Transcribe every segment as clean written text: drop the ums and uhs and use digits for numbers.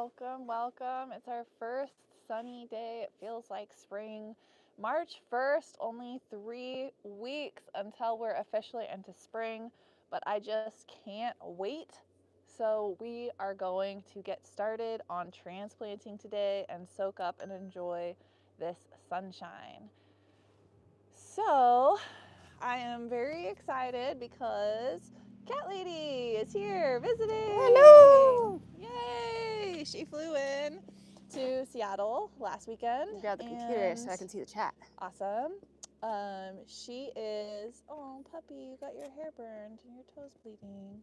welcome, welcome. It's our first sunny day. It feels like spring. March 1st, only 3 weeks until we're officially into spring, but I just can't wait. So, we are going to get started on transplanting today and soak up and enjoy this sunshine. So, I am very excited because Cat Lady is here visiting. Hello! Yay! She flew in to Seattle last weekend. Grab the computer so I can see the chat. Awesome. She is, oh, puppy, you got your hair burned and your toes bleeding.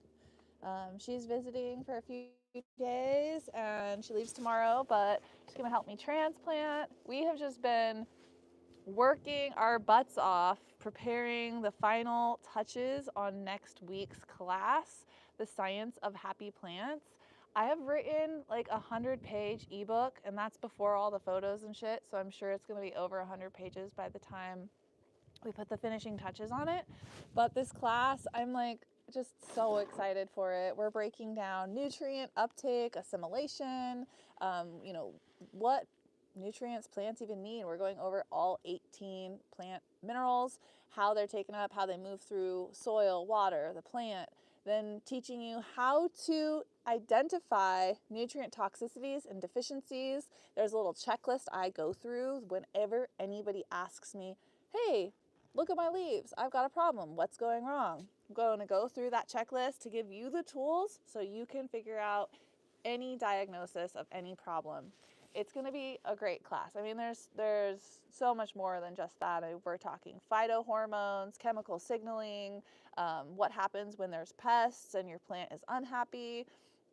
She's visiting for a few days and she leaves tomorrow, but she's going to help me transplant. We have just been working our butts off preparing the final touches on next week's class, The Science of Happy Plants. I have written like 100-page ebook, and that's before all the photos and shit, so I'm sure it's going to be over 100 pages by the time we put the finishing touches on it. But this class, I'm like just so excited for it. We're breaking down nutrient uptake, assimilation, what nutrients plants even need. We're going over all 18 plant minerals, how they're taken up, how they move through soil, water, the plant, then teaching you how to identify nutrient toxicities and deficiencies. There's a little checklist I go through whenever anybody asks me, hey, look at my leaves, I've got a problem, what's going wrong? I'm going to go through that checklist to give you the tools so you can figure out any diagnosis of any problem. It's going to be a great class. I mean, there's so much more than just that. We're talking phytohormones, chemical signaling, what happens when there's pests and your plant is unhappy.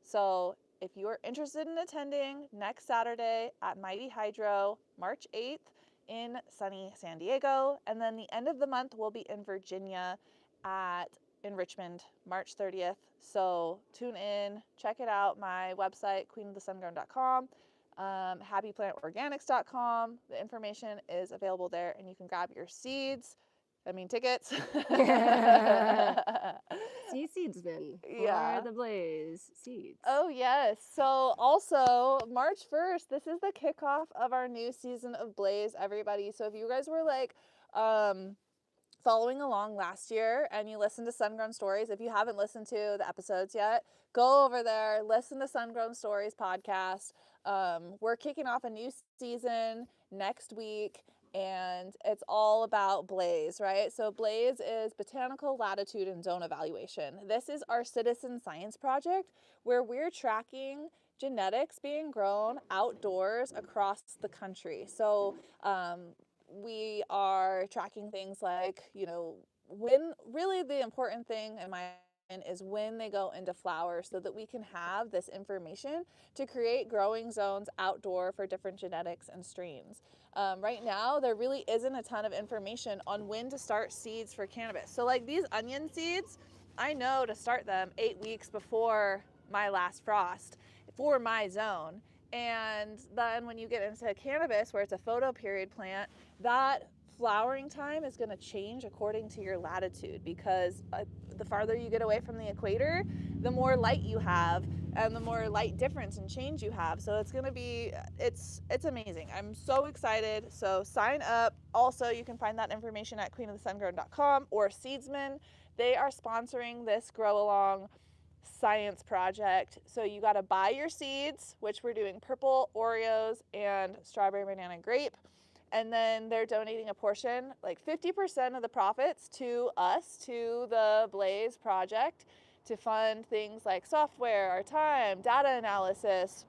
So if you're interested in attending next Saturday at Mighty Hydro, March 8th in sunny San Diego, and then the end of the month we'll be in Virginia in Richmond, March 30th. So tune in, check it out. My website, queenofthesungrown.com, happyplantorganics.com. The information is available there, and you can grab your tickets. See Seedsman for Yeah. the Blaze seeds. Oh, yes. So, also, March 1st, this is the kickoff of our new season of Blaze, everybody. So, if you guys were like, following along last year and you listened to Sungrown Stories, if you haven't listened to the episodes yet, go over there, listen to Sungrown Stories podcast. We're kicking off a new season next week, and it's all about Blaze, right? So Blaze is botanical latitude and zone evaluation. This is our citizen science project where we're tracking genetics being grown outdoors across the country. So we are tracking things like, when really the important thing in my opinion is when they go into flower so that we can have this information to create growing zones outdoor for different genetics and strains. Right now, there really isn't a ton of information on when to start seeds for cannabis. So like these onion seeds, I know to start them 8 weeks before my last frost for my zone. And then when you get into cannabis, where it's a photoperiod plant, that flowering time is going to change according to your latitude, because the farther you get away from the equator, the more light you have and the more light difference and change you have. So it's going to be, it's amazing. I'm so excited. So sign up. Also, you can find that information at queenofthesungrown.com or Seedsman. They are sponsoring this Grow Along science project. So you got to buy your seeds, which we're doing purple Oreos and strawberry banana grape. And then they're donating a portion, like 50% of the profits, to us, to the Blaze project, to fund things like software, our time, data analysis,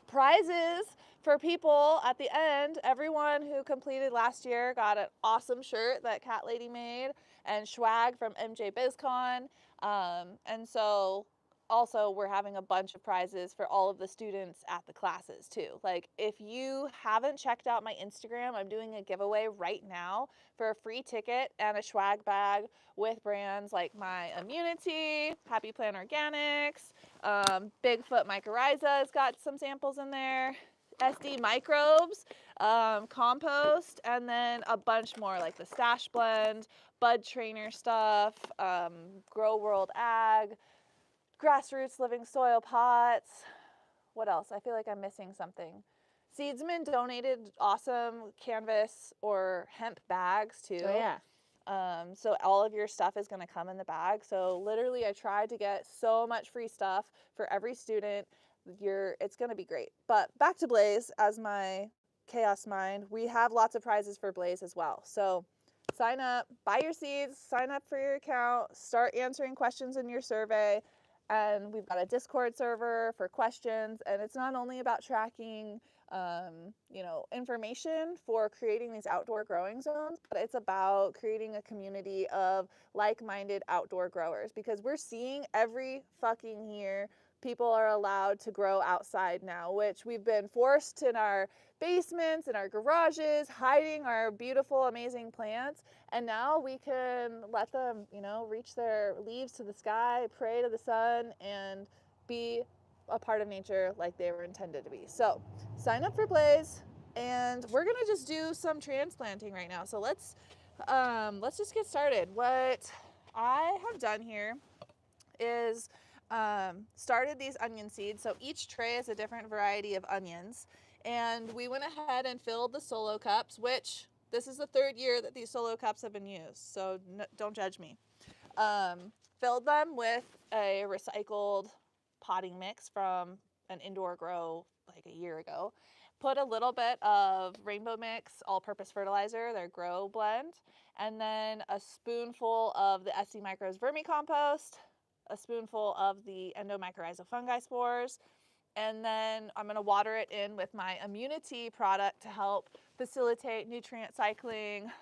prizes for people at the end. Everyone who completed last year got an awesome shirt that Cat Lady made and swag from MJ BizCon. And so also we're having a bunch of prizes for all of the students at the classes too. Like if you haven't checked out my Instagram, I'm doing a giveaway right now for a free ticket and a swag bag with brands like My Immunity, Happy Plant Organics, Bigfoot Mycorrhiza's got some samples in there, SD Microbes, compost, and then a bunch more like the Stash Blend, Bud Trainer stuff, Grow World Ag, Grassroots Living Soil Pots, what else? I feel like I'm missing something. Seedsman donated awesome canvas or hemp bags too. Oh yeah. So all of your stuff is going to come in the bag. So literally, I tried to get so much free stuff for every student. It's going to be great. But back to Blaze as my chaos mind. We have lots of prizes for Blaze as well. So sign up, buy your seeds, sign up for your account, start answering questions in your survey. And we've got a Discord server for questions. And it's not only about tracking information for creating these outdoor growing zones, but it's about creating a community of like-minded outdoor growers, because we're seeing every fucking year people are allowed to grow outside now, which we've been forced in our basements, in our garages, hiding our beautiful, amazing plants. And now we can let them, reach their leaves to the sky, pray to the sun, and be a part of nature like they were intended to be. So sign up for Blaze, and we're gonna just do some transplanting right now. So let's just get started. What I have done here is started these onion seeds. So each tray is a different variety of onions, and we went ahead and filled the solo cups, which this is the third year that these solo cups have been used, so don't judge me. Filled them with a recycled potting mix from an indoor grow like a year ago. Put a little bit of Rainbow Mix all-purpose fertilizer, their grow blend, and then a spoonful of the SC Microbes vermicompost, a spoonful of the endomycorrhizal fungi spores, and then I'm going to water it in with my immunity product to help facilitate nutrient cycling,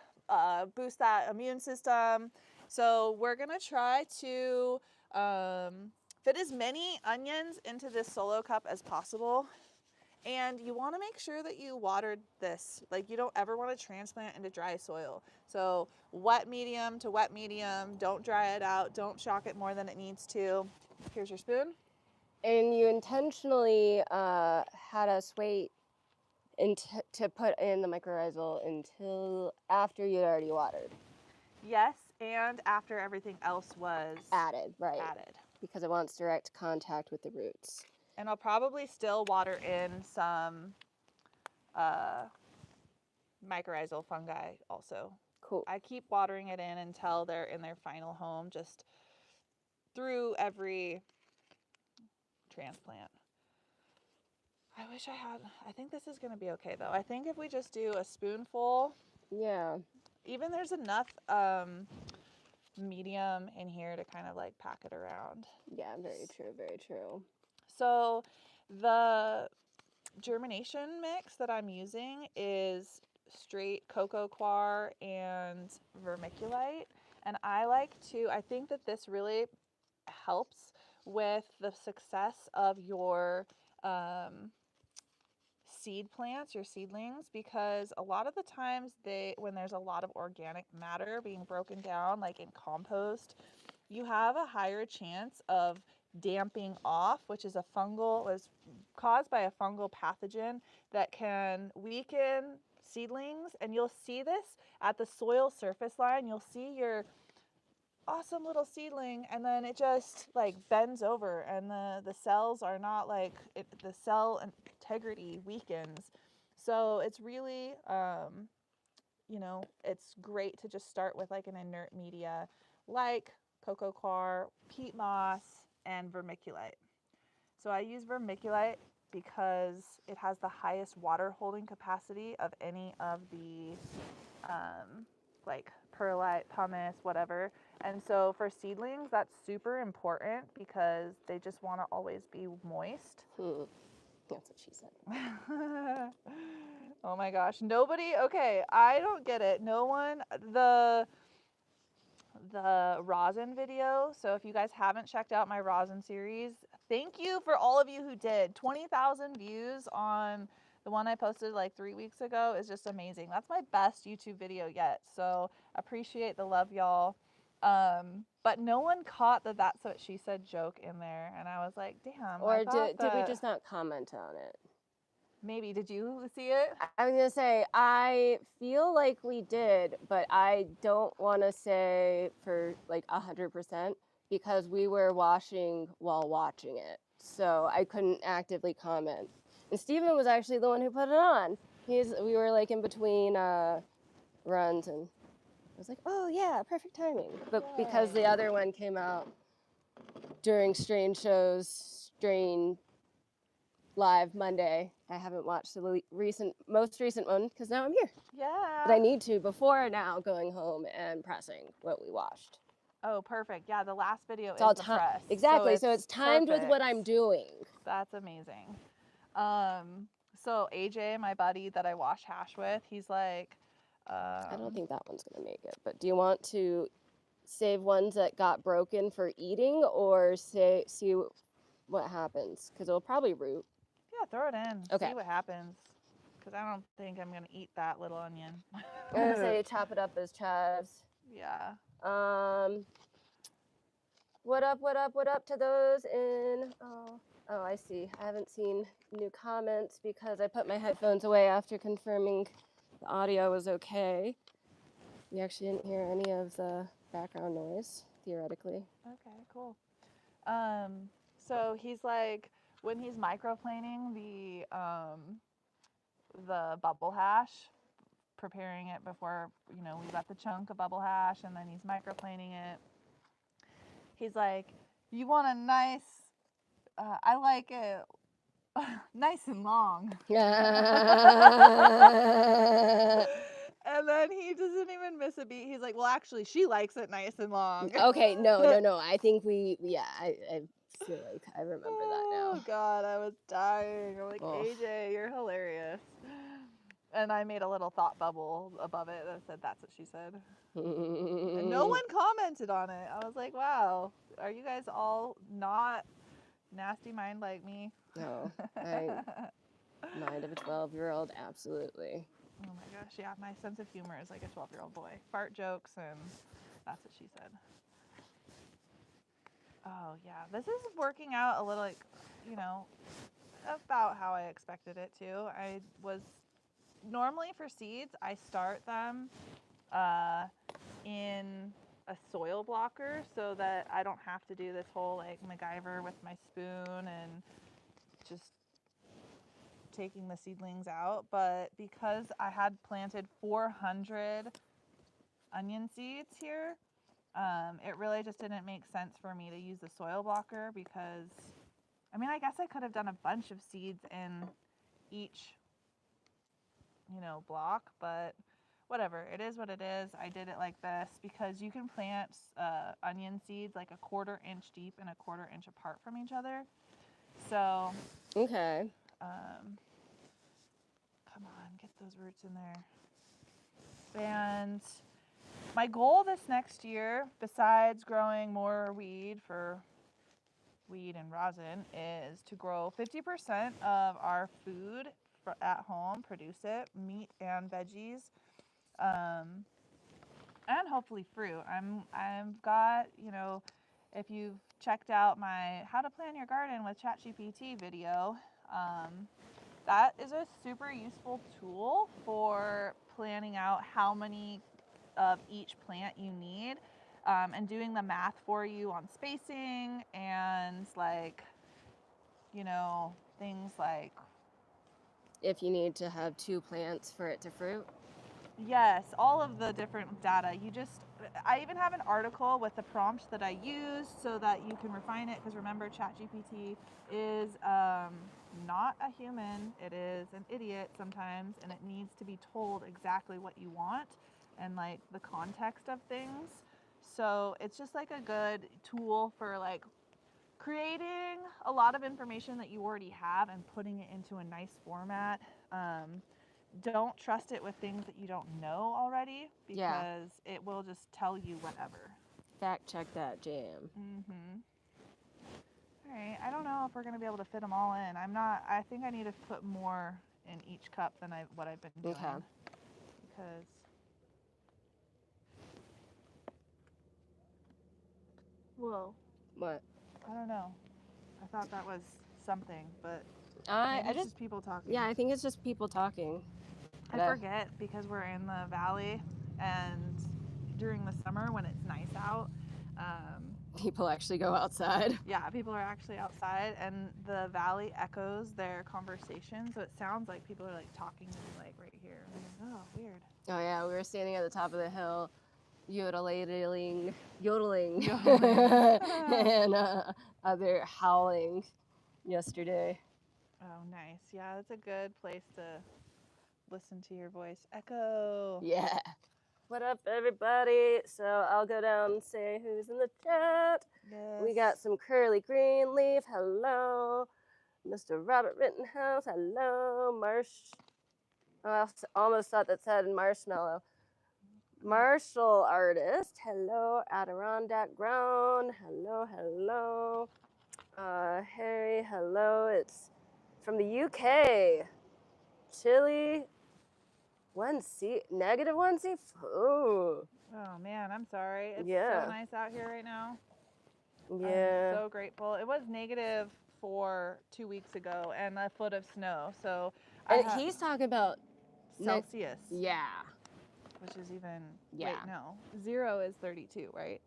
boost that immune system. So we're going to try to fit as many onions into this solo cup as possible. And you want to make sure that you watered this. Like, you don't ever want to transplant into dry soil. So wet medium to wet medium. Don't dry it out. Don't shock it more than it needs to. Here's your spoon. And you intentionally had us wait to put in the mycorrhizal until after you'd already watered. Yes, and after everything else was Added, right. added. Because it wants direct contact with the roots. And I'll probably still water in some mycorrhizal fungi also. Cool. I keep watering it in until they're in their final home, just through every transplant. I think this is going to be okay though. I think if we just do a spoonful. Yeah. Even there's enough medium in here to kind of like pack it around. Yeah, very true, very true. So the germination mix that I'm using is straight cocoa coir and vermiculite. And I think that this really helps with the success of your seed plants, your seedlings, because a lot of the times when there's a lot of organic matter being broken down, like in compost, you have a higher chance of damping off, which is caused by a fungal pathogen that can weaken seedlings. And you'll see this at the soil surface line. You'll see your awesome little seedling, and then it just like bends over, and the cells are not the cell integrity weakens. So it's really it's great to just start with like an inert media like cocoa coir, peat moss, and vermiculite. So I use vermiculite because it has the highest water holding capacity of any of the like perlite, pumice, whatever. And so for seedlings, that's super important because they just want to always be moist. That's what she said. Oh my gosh. Okay, I don't get it. No one, the rosin video. So if you guys haven't checked out my rosin series, thank you for all of you who did. 20,000 views on the one I posted like 3 weeks ago is just amazing. That's my best YouTube video yet. So appreciate the love, y'all. But no one caught the "that's what she said" joke in there. And I was like, damn. Or did we just not comment on it? Maybe. Did you see it? I was going to say, I feel like we did, but I don't want to say for like 100% because we were washing while watching it. so I couldn't actively comment. And Steven was actually the one who put it on. We were like in between runs, and I was like, oh yeah, perfect timing. But because the other one came out during Strain Live Monday, I haven't watched the most recent one because now I'm here. Yeah. But I need to before now going home and pressing what we watched. Oh, perfect. Yeah, the last video It's is all the press. Exactly. So it's timed with what I'm perfect. doing. That's amazing. So AJ, my buddy that I wash hash with, he's like, I don't think that one's gonna make it. But do you want to save ones that got broken for eating, or see what happens? Because it'll probably root. Yeah, throw it in. Okay. See what happens. Because I don't think I'm gonna eat that little onion. I'm gonna say chop it up as chives. Yeah. What up to those in? Oh, I see. I haven't seen new comments because I put my headphones away after confirming the audio was okay. We actually didn't hear any of the background noise, theoretically. Okay, cool. So he's like, when he's microplaning the bubble hash, preparing it before, we let the chunk of bubble hash and then he's microplaning it. He's like, you want a nice, I like it nice and long. And then he doesn't even miss a beat. He's like, well, actually, she likes it nice and long. Okay, no. I think I feel like I remember that now. Oh, God, I was dying. I'm like, AJ, you're hilarious. And I made a little thought bubble above it that said, that's what she said. And no one commented on it. I was like, wow, are you guys all not nasty mind like me? No. Mind of a 12-year-old, absolutely. Oh my gosh, yeah, my sense of humor is like a 12-year-old boy. Fart jokes, and that's what she said. Oh yeah, this is working out a little, like, about how I expected it to. Normally for seeds, I start them in a soil blocker so that I don't have to do this whole like MacGyver with my spoon and just taking the seedlings out. But because I had planted 400 onion seeds here, it really just didn't make sense for me to use the soil blocker because, I guess I could have done a bunch of seeds in each, block, but whatever, it is what it is. I did it like this because you can plant onion seeds like a 1/4 inch deep and a 1/4 inch apart from each other. So, okay. Come on, get those roots in there. And my goal this next year, besides growing more weed and rosin, is to grow 50% of our food at home, produce it, meat and veggies, and hopefully fruit. I've got, if you've checked out my How to Plan Your Garden with ChatGPT video, that is a super useful tool for planning out how many of each plant you need, and doing the math for you on spacing and things like if you need to have 2 plants for it to fruit. Yes, all of the different data. I even have an article with the prompts that I use so that you can refine it, because remember, ChatGPT is not a human. It is an idiot sometimes, and it needs to be told exactly what you want and like the context of things. So it's just like a good tool for like creating a lot of information that you already have and putting it into a nice format. Don't trust it with things that you don't know already, because it will just tell you whatever. Fact check that, jam. All right, I don't know if we're going to be able to fit them all in. I think I need to put more in each cup than what I've been doing. Okay. Because whoa. What? I don't know. I thought that was something, but it's just people talking. Yeah, I think it's just people talking. I forget because we're in the valley, and during the summer when it's nice out, people actually go outside. Yeah, people are actually outside, and the valley echoes their conversation, so it sounds like people are like talking to me like right here. I'm like, oh, weird. Oh yeah, we were standing at the top of the hill, yodeling, and other howling yesterday. Oh, nice. Yeah, that's a good place to listen to your voice. Echo. Yeah. What up, everybody? So I'll go down and say who's in the chat. Yes. We got some Curly Greenleaf. Hello. Mr. Robert Rittenhouse. Hello. Oh, I almost thought that said Marshmallow. Martial artist. Hello. Adirondack Ground. Hello. Hello. Harry. Hello. It's from the UK. Chile. -1C. Ooh. Oh man, I'm sorry. It's Yeah. so nice out here right now. Yeah. I'm so grateful. It was negative for 2 weeks ago and a foot of snow. So And he's talking about Celsius. Yeah. Which is even Yeah. wait, no. 0 is 32, right?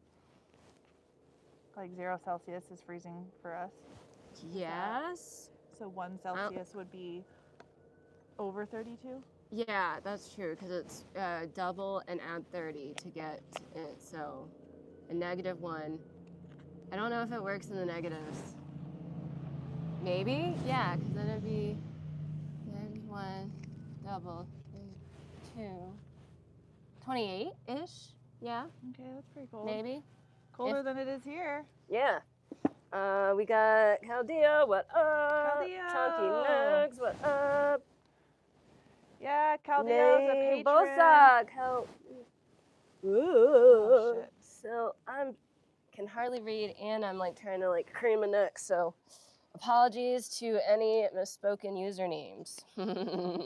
Like 0 Celsius is freezing for us. Yes. So 1 Celsius would be over 32? Yeah, that's true, because it's double and add 30 to get it. So a -1. I don't know if it works in the negatives. Maybe? Yeah, because then it'd be -1, double, 2, 28-ish. Yeah. Okay, that's pretty cold. Maybe. Colder than it is here. Yeah. We got Chaldea, what up? Chaldea! Chunky Nugs, what up? Yeah, Caldeo's a patron. Bosak, Oh, shit. So can hardly read, and I'm like trying to like cream a neck. So apologies to any misspoken usernames.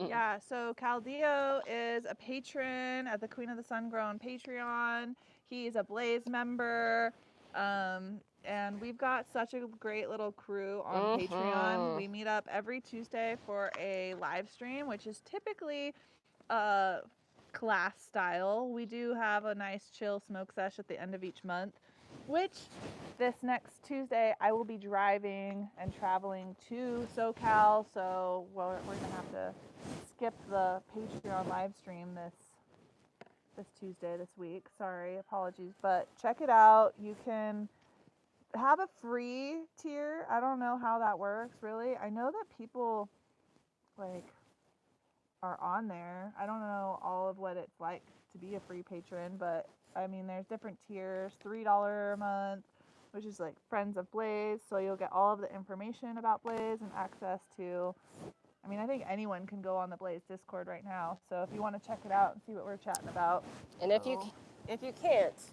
Yeah, so Caldeo is a patron at the Queen of the Sun Grown Patreon. He's a Blaze member. And we've got such a great little crew on Patreon. We meet up every Tuesday for a live stream, which is typically class style. We do have a nice chill smoke sesh at the end of each month, which this next Tuesday I will be driving and traveling to SoCal, so we're gonna have to skip the Patreon live stream this Tuesday this week. Sorry, apologies, but check it out. You can have a free tier. I don't know how that works really. I know that people like are on there. I don't know all of what it's like to be a free patron, but I mean there's different tiers. $3 a month, which is like Friends of Blaze, so you'll get all of the information about Blaze and access to, I mean, I think anyone can go on the Blaze Discord right now, so if you want to check it out and see what we're chatting about. And if you can't,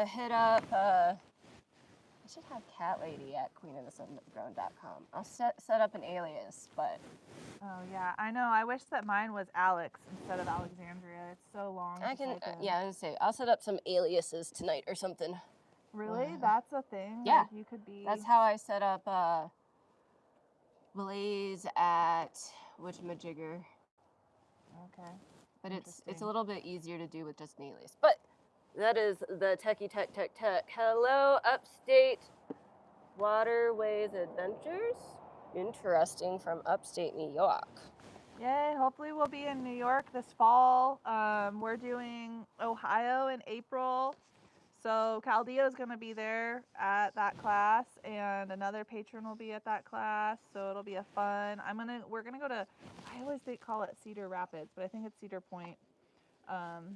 hit up, I should have Cat Lady at queenofthesungrown.com. I'll set up an alias, but. Oh yeah, I know. I wish that mine was Alex instead of Alexandria. It's so long. I can, yeah, I was gonna say, I'll set up some aliases tonight or something. Really? That's a thing? Yeah. Like you could be. That's how I set up Blaze at whatchamajigger. Okay. But it's a little bit easier to do with just an alias. But that is the techie tech. Hello, Upstate Waterways Adventures. Interesting, from upstate New York. Yay, hopefully we'll be in New York this fall. We're doing Ohio in April. So Caldeo is going to be there at that class, and another patron will be at that class. So it'll be a fun. We're gonna go to, I always call it Cedar Rapids, but I think it's Cedar Point,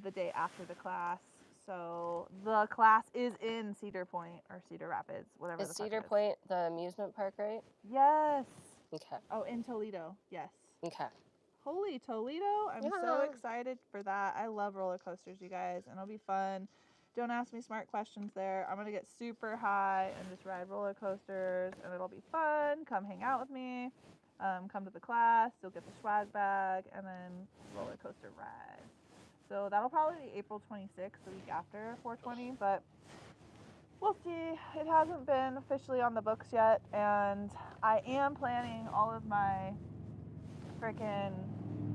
the day after the class. So the class is in Cedar Point or Cedar Rapids, whatever. Is Cedar Point the amusement park, right? Yes. Okay. Oh, in Toledo. Yes. Okay. Holy Toledo. I'm so excited for that. I love roller coasters, you guys, and it'll be fun. Don't ask me smart questions there. I'm going to get super high and just ride roller coasters, and it'll be fun. Come hang out with me. Come to the class. You'll get the swag bag, and then roller coaster ride. So that'll probably be April 26th, the week after 420, but we'll see. It hasn't been officially on the books yet, and I am planning all of my freaking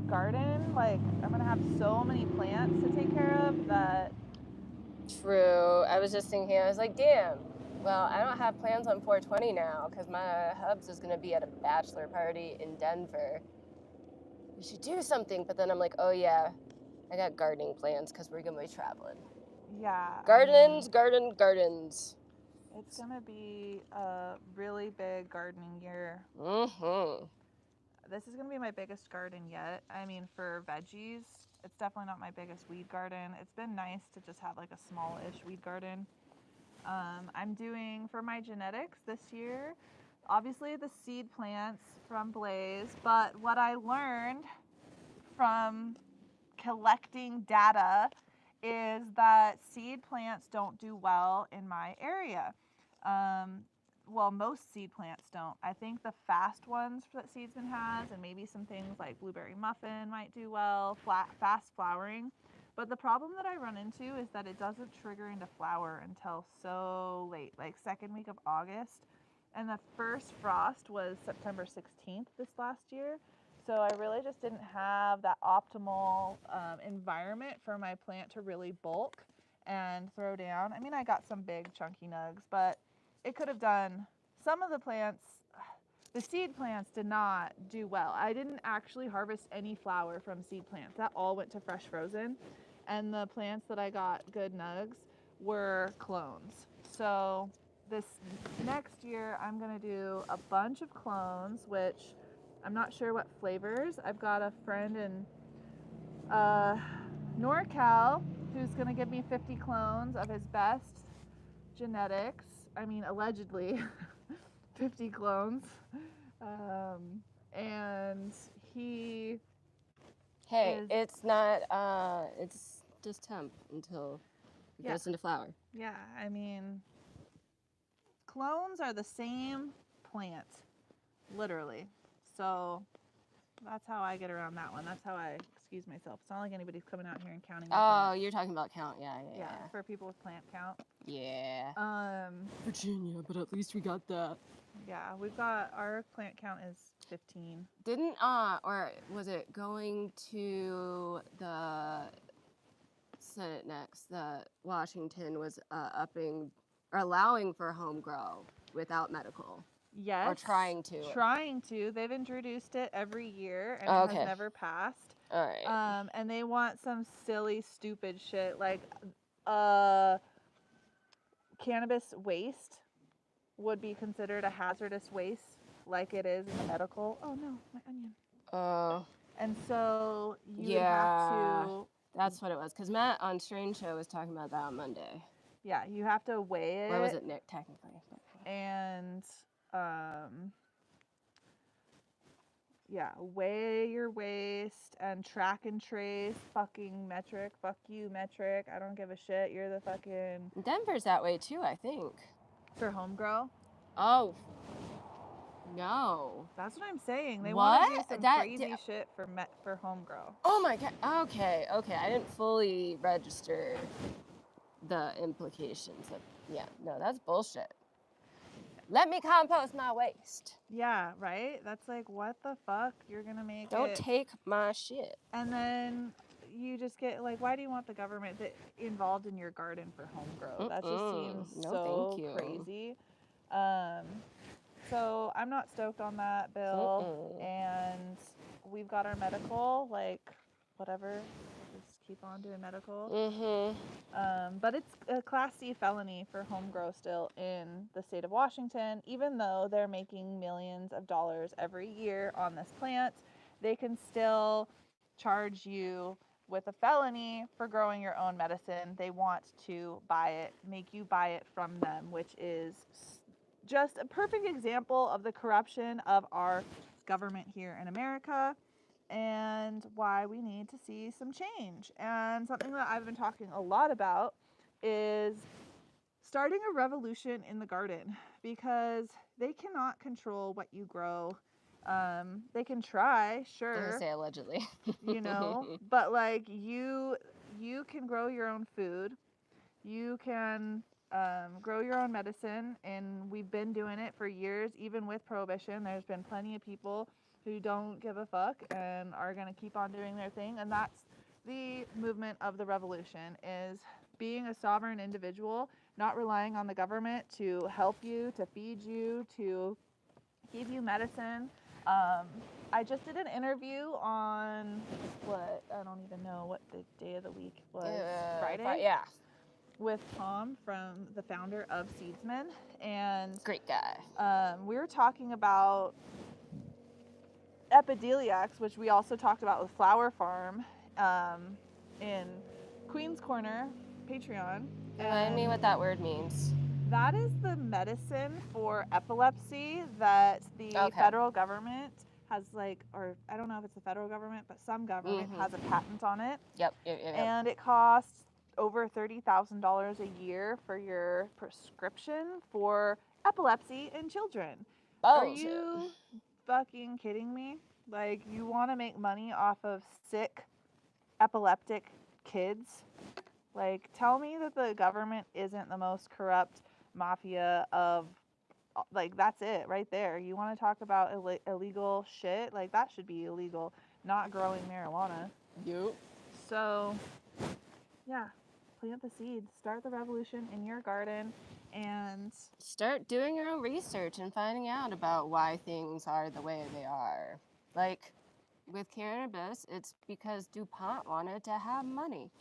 garden. Like, I'm gonna have so many plants to take care of that True. I was just thinking, I was like, damn. Well, I don't have plans on 420 now because my hubs is going to be at a bachelor party in Denver. We should do something. But then I'm like, oh, yeah, I got gardening plans because we're going to be traveling. Yeah. Gardens, gardens. It's going to be a really big gardening year. Mm-hmm. This is going to be my biggest garden yet. I mean, for veggies, it's definitely not my biggest weed garden. It's been nice to just have like a small-ish weed garden. I'm doing, for my genetics this year, obviously the seed plants from Blaze, but what I learned from collecting data is that seed plants don't do well in my area. Well, most seed plants don't. I think the fast ones that Seedsman has, and maybe some things like blueberry muffin might do well, fast flowering. But the problem that I run into is that it doesn't trigger into flower until so late, like second week of August. And the first frost was September 16th this last year. So I really just didn't have that optimal environment for my plant to really bulk and throw down. I mean, I got some big chunky nugs, but it could have done. Some of the plants, the seed plants did not do well. I didn't actually harvest any flower from seed plants. That all went to fresh frozen. And the plants that I got good nugs were clones. So this next year, I'm going to do a bunch of clones, which I'm not sure what flavors. I've got a friend in NorCal who's going to give me 50 clones of his best genetics. I mean, allegedly 50 clones. And he Hey, is, it's not, it's just temp until it yeah, goes into flower. yeah, I mean, clones are the same plant, literally. So that's how I get around that one. That's how I excuse myself. It's not like anybody's coming out here and counting my Oh, plants. you're talking about count. Yeah. For people with plant count. Yeah. Virginia, but at least we got that. Yeah, we've got, our plant count is 15. Didn't, or was it going to the Senate next that Washington was upping or allowing for home grow without medical? Yes. Or trying to? Trying to. They've introduced it every year and it has never passed. All right. And they want some silly, stupid shit like cannabis waste would be considered a hazardous waste like it is in the medical. Oh no, my onion. Oh. And so you Yeah. have to. That's what it was. Because Matt on Strange Show was talking about that on Monday. Yeah, you have to weigh it. Or was it Nick, technically? And, yeah, weigh your waste and track and trace. Fucking metric. Fuck you, metric. I don't give a shit. You're the fucking. Denver's that way too, I think. For home grow? Oh. No. That's what I'm saying. They want to do some That crazy shit for home grow. Oh my god. Okay. I didn't fully register the implications of. Yeah. No, that's bullshit. Let me compost my waste. Yeah, right? That's like, what the fuck? You're gonna make Don't take my shit. And then you just get like, why do you want the government involved in your garden for home grow? That just seems so crazy. So I'm not stoked on that bill. And we've got our medical, like whatever. Just keep on doing medical. But it's a Class C felony for home grow still in the state of Washington, even though they're making millions of dollars every year on this plant. They can still charge you with a felony for growing your own medicine. They want to buy it, make you buy it from them, which is just a perfect example of the corruption of our government here in America and why we need to see some change. And something that I've been talking a lot about is starting a revolution in the garden, because they cannot control what you grow. They can try, sure. I was gonna say allegedly. You know, but like you can grow your own food. You can grow your own medicine, and we've been doing it for years. Even with prohibition, there's been plenty of people who don't give a fuck and are going to keep on doing their thing. And that's the movement of the revolution, is being a sovereign individual, not relying on the government to help you, to feed you, to give you medicine. I just did an interview on I don't even know what the day of the week was. Friday? Yeah. With Tom, from the founder of Seedsman, and Great guy. we were talking about epideliacs, which we also talked about with Flower Farm in Queen's Corner Patreon. Remind me what that word means. That is the medicine for epilepsy that the federal government has, or I don't know if it's the federal government, but some government has a patent on it. Yep. And it costs over $30,000 a year for your prescription for epilepsy in children. Are you fucking kidding me? Like, you want to make money off of sick, epileptic kids? Like, tell me that the government isn't the most corrupt mafia of, like, that's it right there. You want to talk about illegal shit? Like, that should be illegal, not growing marijuana. Yep. So, yeah, plant the seeds, start the revolution in your garden, and start doing your own research and finding out about why things are the way they are. Like with cannabis, it's because DuPont wanted to have money,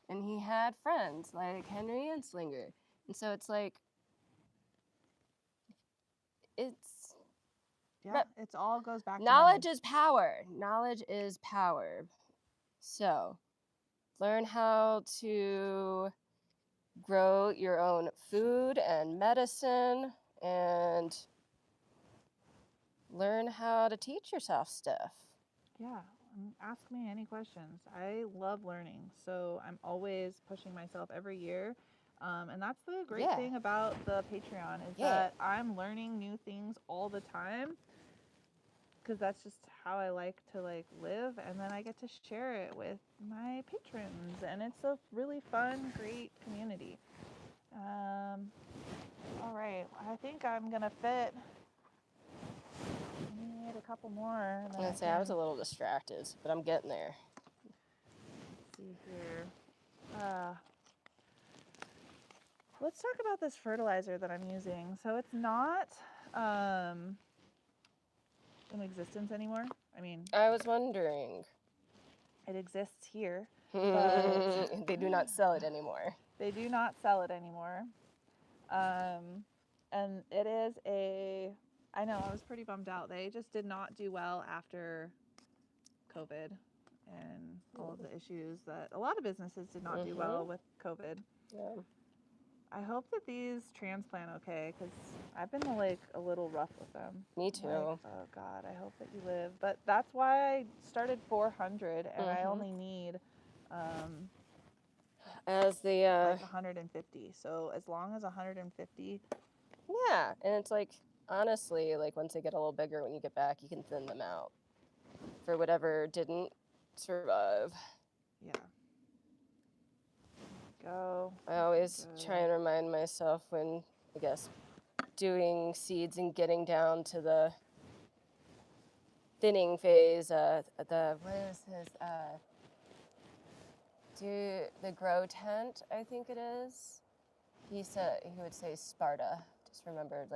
and he had friends like Henry Anslinger, and so it's like it all goes back to knowledge is power. Knowledge is power. So learn how to grow your own food and medicine, and learn how to teach yourself stuff. Yeah, ask me any questions. I love learning, so I'm always pushing myself every year. And that's the great thing about the Patreon is that I'm learning new things all the time, because that's just how I like to live, and then I get to share it with my patrons, and it's a really fun, great community. All right, I think I'm gonna fit. I need a couple more. I was a little distracted, but I'm getting there. Let's see here. Let's talk about this fertilizer that I'm using. So it's not in existence anymore. I mean, I was wondering. It exists here, but they do not sell it anymore. They do not sell it anymore. And it is I know, I was pretty bummed out. They just did not do well after COVID and all of the issues that a lot of businesses did not do well with COVID. Yeah. I hope that these transplant okay, because I've been a little rough with them. Me too. Oh God, I hope that you live. But that's why I started 400, and I only need as the 150. So as long as 150. Yeah, and it's honestly, once they get a little bigger, when you get back, you can thin them out for whatever didn't survive. Yeah. Go. I always try and remind myself when, I guess, doing seeds and getting down to the thinning phase, what is his, the grow tent, I think it is. He would say Sparta. Just remember,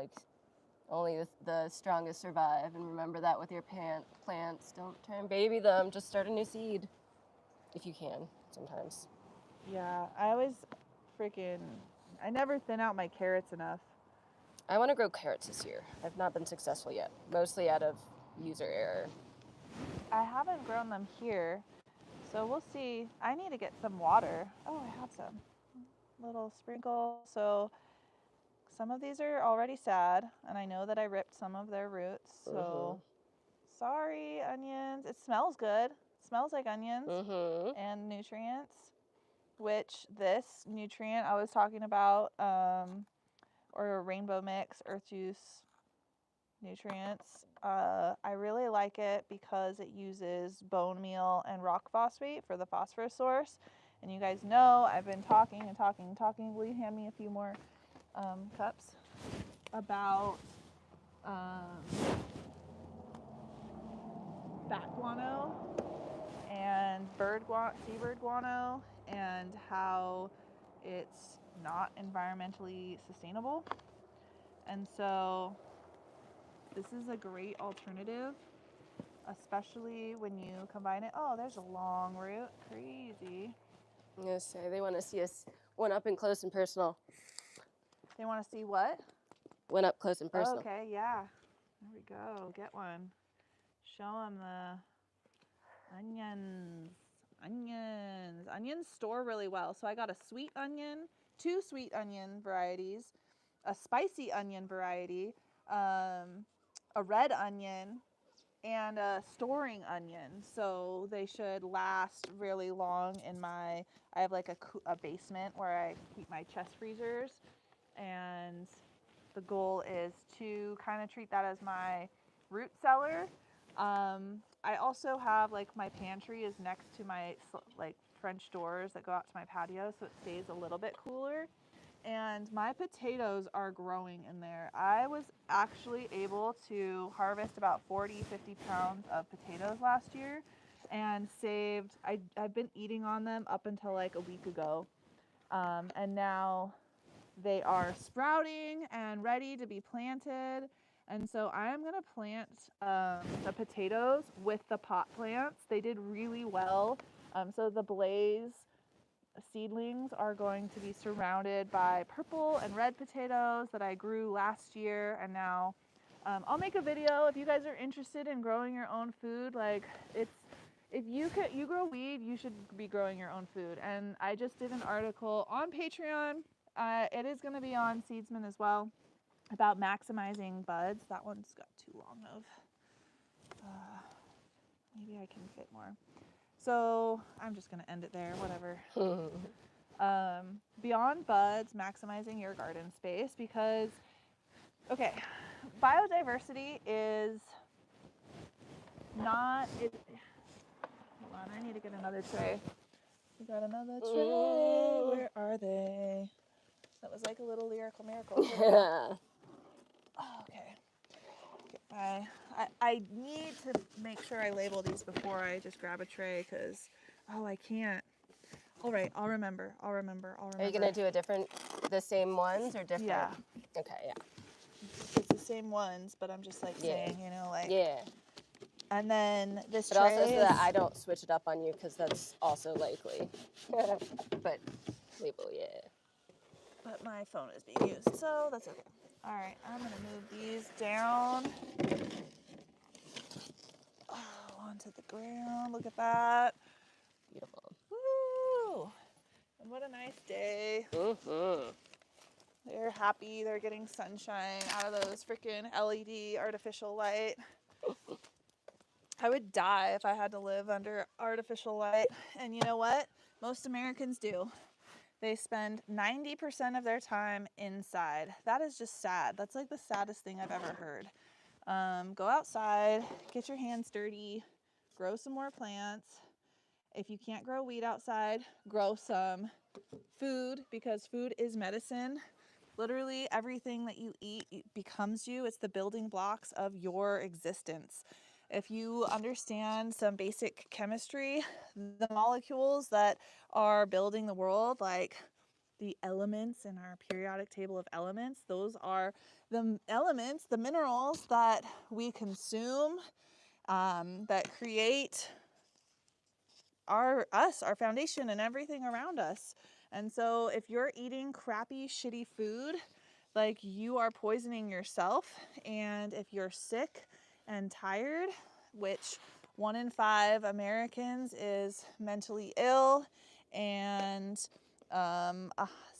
only the strongest survive, and remember that with your plants. Don't try and baby them, just start a new seed, if you can, sometimes. Yeah, I always I never thin out my carrots enough. I want to grow carrots this year. I've not been successful yet, mostly out of user error. I haven't grown them here, so we'll see. I need to get some water. Oh, I have some. Little sprinkle. So some of these are already sad, and I know that I ripped some of their roots, so sorry, onions. It smells good. It smells like onions and nutrients, which this nutrient I was talking about, or rainbow mix, earth juice nutrients, I really like it because it uses bone meal and rock phosphate for the phosphorus source. And you guys know I've been talking. Will you hand me a few more cups? About bat guano and seabird guano, and how it's not environmentally sustainable. And so this is a great alternative, especially when you combine it. Oh, there's a long root. Crazy. I'm gonna say they want to see us one up and close and personal. They want to see what? One up close and personal. Okay, yeah. There we go. Get one. Show them the onions. Onions. Onions store really well. So I got a sweet onion, 2 sweet onion varieties, a spicy onion variety, a red onion, and a storing onion. So they should last really long in my, I have like a basement where I keep my chest freezers, and the goal is to kind of treat that as my root cellar. I also have like my pantry is next to my like French doors that go out to my patio, so it stays a little bit cooler. And my potatoes are growing in there. I was actually able to harvest about 40, 50 pounds of potatoes last year and saved, I've been eating on them up until like a week ago. And now they are sprouting and ready to be planted. And so I am going to plant the potatoes with the pot plants. They did really well. So the Blaze seedlings are going to be surrounded by purple and red potatoes that I grew last year. And now I'll make a video if you guys are interested in growing your own food. Like if you grow weed, you should be growing your own food. And I just did an article on Patreon. It is going to be on Seedsman as well, about maximizing buds. That one's got too long of, maybe I can fit more. So I'm just going to end it there, whatever. Beyond buds, maximizing your garden space, because, okay, biodiversity is not, hold on, I need to get another tray. We got another tray. Where are they? That was like a little lyrical miracle. Oh, okay. I need to make sure I label these before I just grab a tray, because, oh, I can't. All right, I'll remember. Are you going to do the same ones or different? Yeah. Okay, yeah. It's the same ones, but I'm just like saying, like. Yeah. And then this But tray also so is, that I don't switch it up on you, because that's also likely. But label, yeah. but my phone is being used, so that's okay. All right, I'm going to move these down. Oh, onto the ground. Look at that. Beautiful. Woo! And what a nice day. They're happy. They're getting sunshine out of those freaking LED artificial light. I would die if I had to live under artificial light. And you know what? Most Americans do. They spend 90% of their time inside. That is just sad. That's like the saddest thing I've ever heard. Go outside, get your hands dirty, grow some more plants. If you can't grow weed outside, grow some food, because food is medicine. Literally everything that you eat becomes you. It's the building blocks of your existence. If you understand some basic chemistry, the molecules that are building the world, like the elements in our periodic table of elements, those are the elements, the minerals that we consume, that create our foundation and everything around us. And so if you're eating crappy, shitty food, like, you are poisoning yourself. And if you're sick and tired, which 1 in 5 Americans is mentally ill, and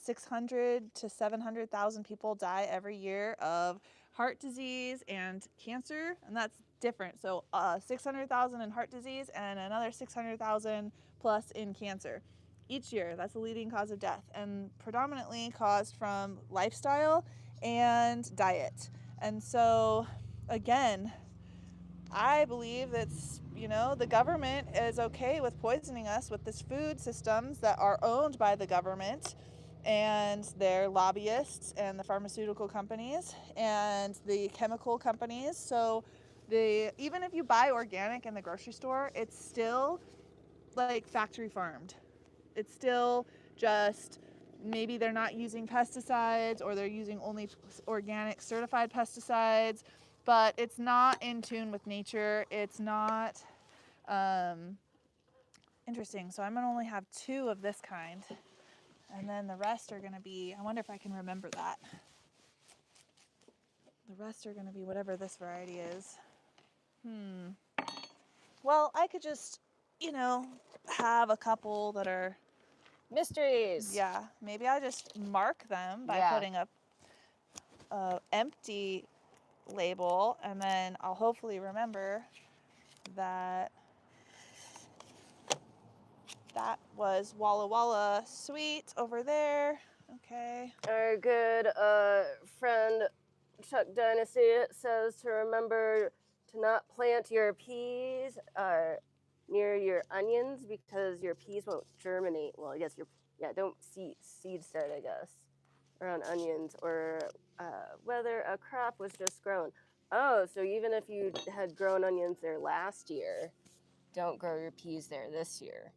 600 to 700,000 people die every year of heart disease and cancer, and that's different. So 600,000 in heart disease and another 600,000 plus in cancer each year. That's the leading cause of death, and predominantly caused from lifestyle and diet. And so, again, I believe that's, the government is okay with poisoning us with these food systems that are owned by the government and their lobbyists and the pharmaceutical companies and the chemical companies. So even if you buy organic in the grocery store, it's still like factory farmed. It's still just maybe they're not using pesticides, or they're using only organic certified pesticides, but it's not in tune with nature. It's not interesting. So I'm gonna only have 2 of this kind, and then the rest are gonna be, I wonder if I can remember that. The rest are gonna be whatever this variety is. Well, I could just, have a couple that are, Mysteries. yeah, maybe I just mark them by Yeah. putting a empty label, and then I'll hopefully remember that that was Walla Walla Sweet over there. Okay. Our good friend Chuck Dynasty says to remember to not plant your peas near your onions because your peas won't germinate. Well, I guess don't seed start, I guess, around onions, or whether a crop was just grown. Oh, so even if you had grown onions there last year, don't grow your peas there this year.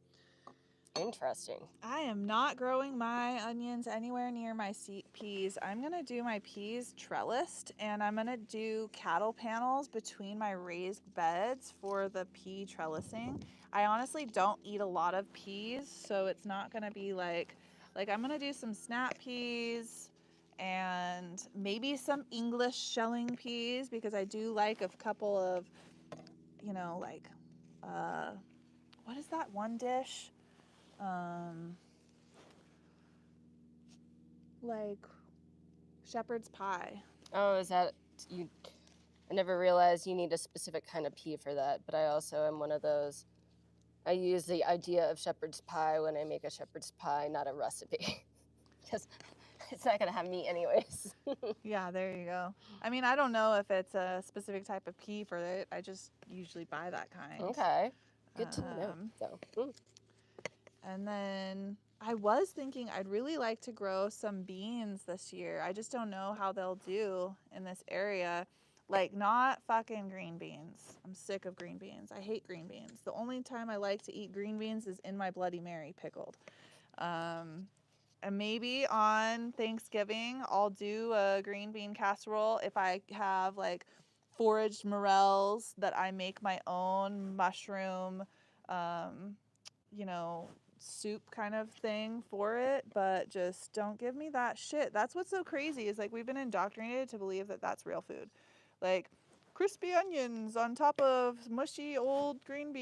Interesting. I am not growing my onions anywhere near my peas. I'm going to do my peas trellised, and I'm going to do cattle panels between my raised beds for the pea trellising. I honestly don't eat a lot of peas, so it's not going to be like I'm going to do some snap peas and maybe some English shelling peas, because I do like a couple of, what is that one dish? Like shepherd's pie. Oh, is that you? I never realized you need a specific kind of pea for that, but I also am one of those. I use the idea of shepherd's pie when I make a shepherd's pie, not a recipe, because it's not gonna have meat anyways. Yeah, there you go. I mean, I don't know if it's a specific type of pea for it. I just usually buy that kind. Okay, good to know. So, And then I was thinking I'd really like to grow some beans this year. I just don't know how they'll do in this area. Like, not fucking green beans. I'm sick of green beans. I hate green beans. The only time I like to eat green beans is in my Bloody Mary pickled. And maybe on Thanksgiving, I'll do a green bean casserole if I have like foraged morels that I make my own mushroom, you know, soup kind of thing for it. But just don't give me that shit. That's what's so crazy is like we've been indoctrinated to believe that that's real food. Like crispy onions on top of mushy old canned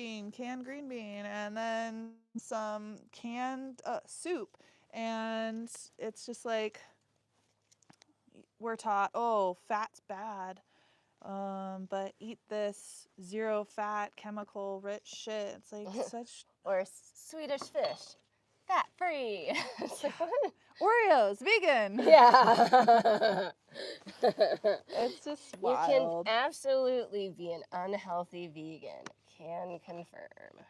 green bean, and then some canned soup. And it's just like we're taught, oh, fat's bad, but eat this zero fat chemical rich shit. It's like such or Swedish fish, fat free. It's like, what? Oreos vegan. Yeah. It's just You wild. can absolutely be an unhealthy vegan. Can confirm.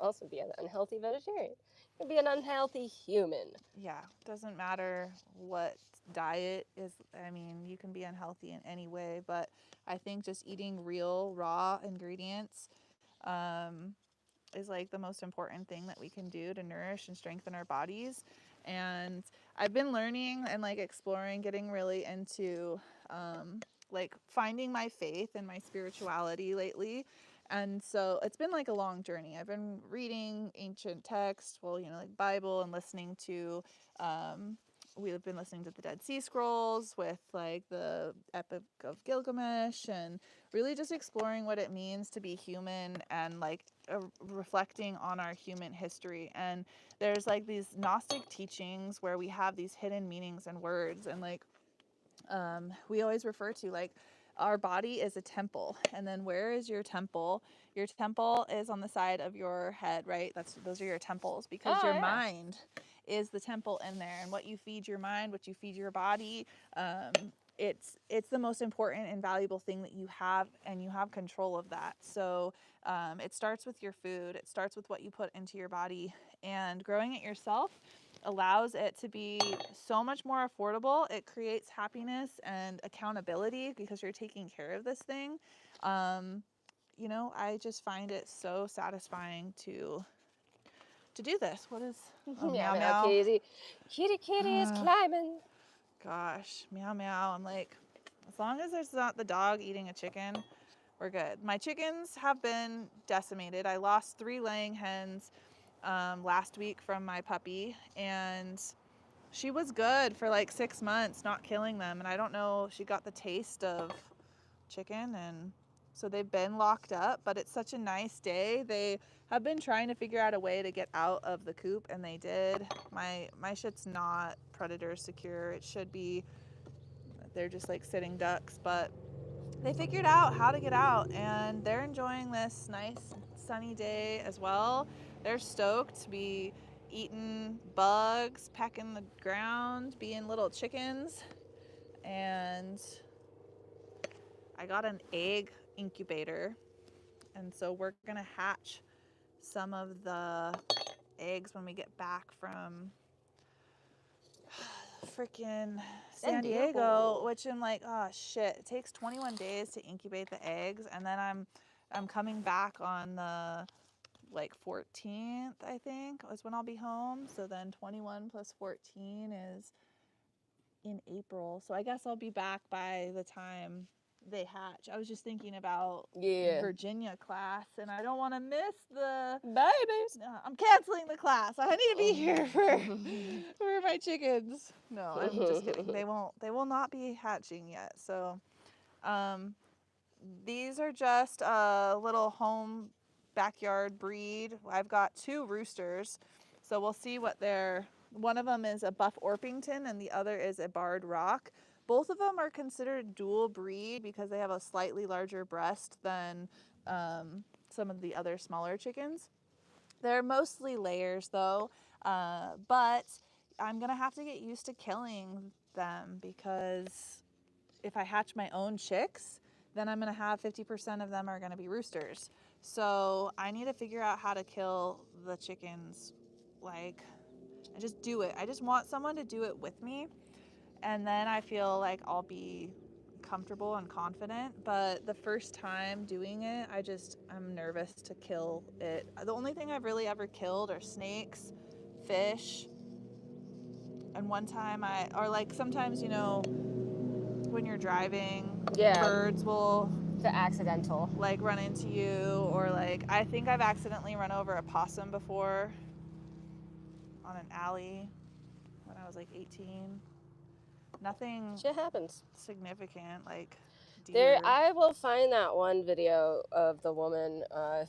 Also be an unhealthy vegetarian. You can be an unhealthy human. Yeah, doesn't matter what diet is. I mean, you can be unhealthy in any way, but I think just eating real raw ingredients is like the most important thing that we can do to nourish and strengthen our bodies. And I've been learning and like exploring, getting really into like finding my faith and my spirituality lately. And so it's been like a long journey. I've been reading ancient texts, well, like Bible, and listening to we've been listening to the Dead Sea Scrolls with like the Epic of Gilgamesh, and really just exploring what it means to be human, and like reflecting on our human history. And there's like these Gnostic teachings where we have these hidden meanings and words, and like we always refer to like our body is a temple, and then where is your temple? Your temple is on the side of your head, right? Those are your temples, because your mind is the temple in there, and what you feed your mind, what you feed your body, it's the most important and valuable thing that you have, and you have control of that. So it starts with your food. It starts with what you put into your body, and growing it yourself allows it to be so much more affordable. It creates happiness and accountability because you're taking care of this thing. I just find it so satisfying to to do this. What is Meow meow meow meow? kitty. Kitty is climbing. Gosh, meow meow. I'm like, as long as there's not the dog eating a chicken, we're good. My chickens have been decimated. I lost 3 laying hens last week from my puppy, and she was good for like 6 months, not killing them. And I don't know, she got the taste of chicken, and so they've been locked up. But it's such a nice day. They have been trying to figure out a way to get out of the coop, and they did. My shit's not predator secure. It should be. They're just like sitting ducks, but they figured out how to get out, and they're enjoying this nice sunny day as well. They're stoked to be eating bugs, pecking the ground, being little chickens. And I got an egg incubator, and so we're gonna hatch some of the eggs when we get back from freaking San Diego, which I'm like, oh shit, it takes 21 days to incubate the eggs, and then I'm coming back on the like 14th, I think, is when I'll be home. So then 21 plus 14 is in April. So I guess I'll be back by the time they hatch. I was just thinking about Virginia class, and I don't want to miss the babies. I'm canceling the class. I need to be here for my chickens. No, I'm just kidding. They will not be hatching yet. So these are just a little home backyard breed. I've got 2 roosters, so we'll see what they're. One of them is a Buff Orpington and the other is a Barred Rock. Both of them are considered dual breed because they have a slightly larger breast than some of the other smaller chickens. They're mostly layers though, but I'm gonna have to get used to killing them because if I hatch my own chicks, then I'm gonna have 50% of them are gonna be roosters. So I need to figure out how to kill the chickens. Like, I just do it. I just want someone to do it with me, and then I feel like I'll be comfortable and confident. But the first time doing it, I'm nervous to kill it. The only thing I've really ever killed are snakes, fish, and one time sometimes, when you're driving, birds will The accidental. like run into you, or like I think I've accidentally run over a possum before on an alley when I was like 18. Nothing Shit happens. significant, like There, deer. I will find that one video of the woman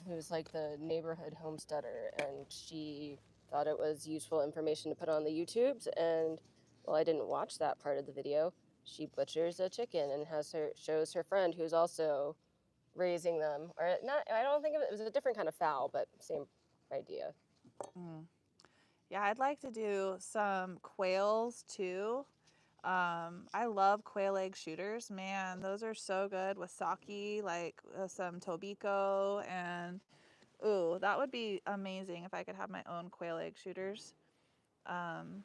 who's like the neighborhood homesteader, and she thought it was useful information to put on the YouTubes. And well, I didn't watch that part of the video. She butchers a chicken and shows her friend who's also raising them, or not. I don't think it was a different kind of fowl, but same idea. Yeah, I'd like to do some quails too. I love quail egg shooters. Man, those are so good with sake, like some tobiko, and ooh, that would be amazing if I could have my own quail egg shooters. And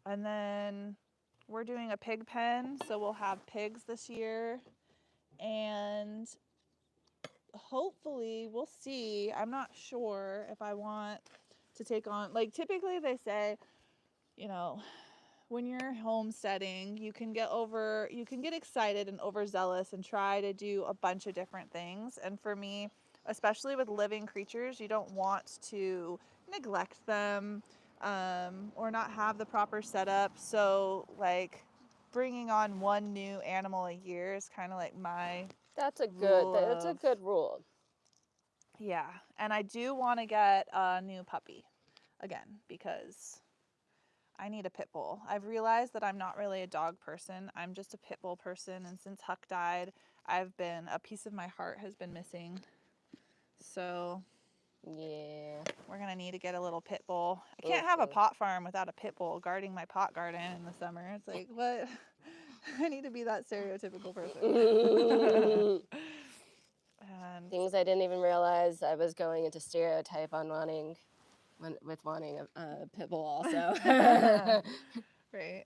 then we're doing a pig pen, so we'll have pigs this year, and hopefully we'll see. I'm not sure if I want to take on, like, typically they say, you know, when you're homesteading, you can get excited and overzealous and try to do a bunch of different things. And for me, especially with living creatures, you don't want to neglect them or not have the proper setup. So like bringing on one new animal a year is kind of like my That's a good rule. Yeah, and I do want to get a new puppy again because I need a pit bull. I've realized that I'm not really a dog person. I'm just a pit bull person, and since Huck died, a piece of my heart has been missing. So Yeah, we're gonna need to get a little pit bull. I can't have a pot farm without a pit bull guarding my pot garden in the summer. It's like, what? I need to be that stereotypical person. And things I didn't even realize I was going into stereotype on wanting a pit bull also. right.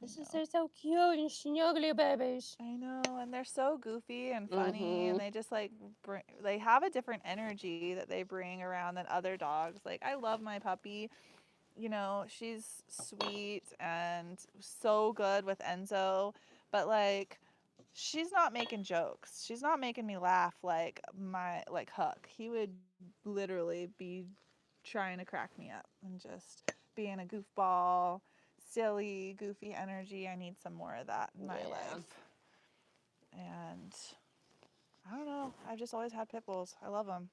This is so cute and snuggly babies. I know, and they're so goofy and funny, and they just like they have a different energy that they bring around than other dogs. Like I love my puppy. You know, she's sweet and so good with Enzo, but like she's not making jokes. She's not making me laugh like Huck. He would literally be trying to crack me up and just being a goofball, silly, goofy energy. I need some more of that in my life. And I don't know. I've just always had pit bulls. I love them.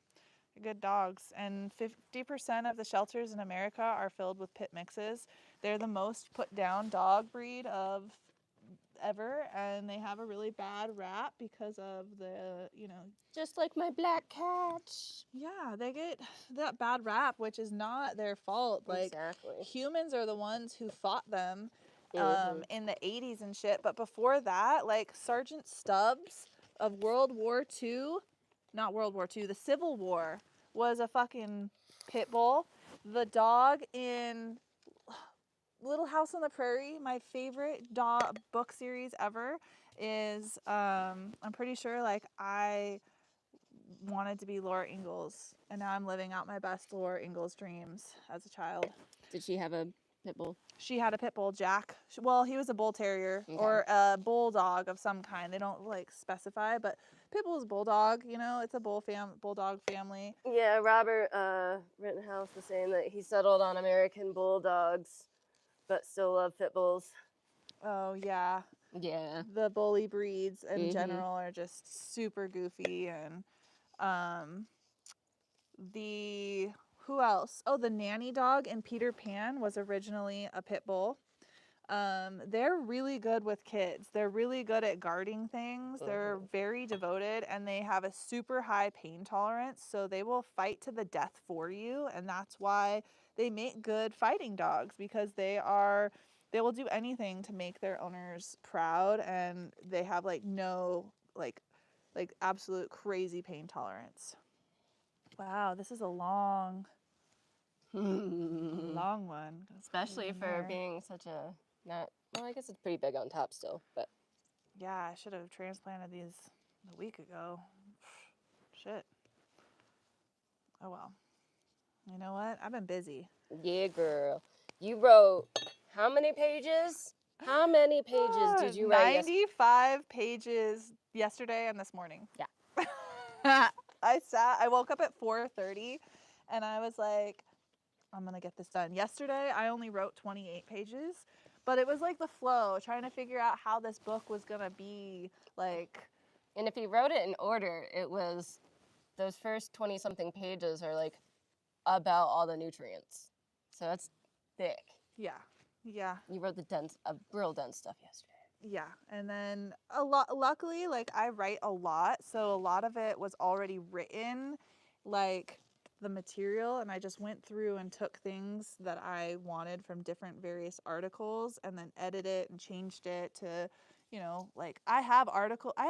They're good dogs. And 50% of the shelters in America are filled with pit mixes. They're the most put down dog breed of ever, and they have a really bad rap because of the, Just like my black cats. yeah, they get that bad rap, which is not their fault. Like Exactly. humans are the ones who fought them in the 80s and shit. But before that, like Sergeant Stubbs of World War II, not World War II, the Civil War, was a fucking pit bull. The dog in Little House on the Prairie, my favorite dog book series ever, is I'm pretty sure like I wanted to be Laura Ingalls, and now I'm living out my best Laura Ingalls dreams as a child. Did she have a pit bull? She had a pit bull, Jack. Well, he was a bull terrier or a bulldog of some kind. They don't like specify, but pit bull is bulldog. You know, it's a bulldog family. Yeah, Robert Rittenhouse was saying that he settled on American bulldogs, but still loved pit bulls. Oh yeah. Yeah. The bully breeds in general are just super goofy, and who else? Oh, the nanny dog in Peter Pan was originally a pit bull. They're really good with kids. They're really good at guarding things. They're very devoted, and they have a super high pain tolerance, so they will fight to the death for you, and that's why they make good fighting dogs, because they will do anything to make their owners proud, and they have like no like absolute crazy pain tolerance. Wow, this is a long one. Especially for being such a well, I guess it's pretty big on top still, but yeah, I should have transplanted these a week ago. Shit. Oh well. You know what? I've been busy. yeah, girl. You wrote how many pages? How many pages did you write 95 pages yesterday and this morning. Yeah. I woke up at 4:30 and I was like, I'm going to get this done. Yesterday, I only wrote 28 pages, but it was like the flow, trying to figure out how this book was going to be like. And if you wrote it in order, it was those first 20-something pages are like about all the nutrients. So that's thick. Yeah. Yeah. You wrote the real dense stuff yesterday. Yeah, and then luckily, like I write a lot, so a lot of it was already written, like the material, and I just went through and took things that I wanted from different various articles and then edited it and changed it to, like I have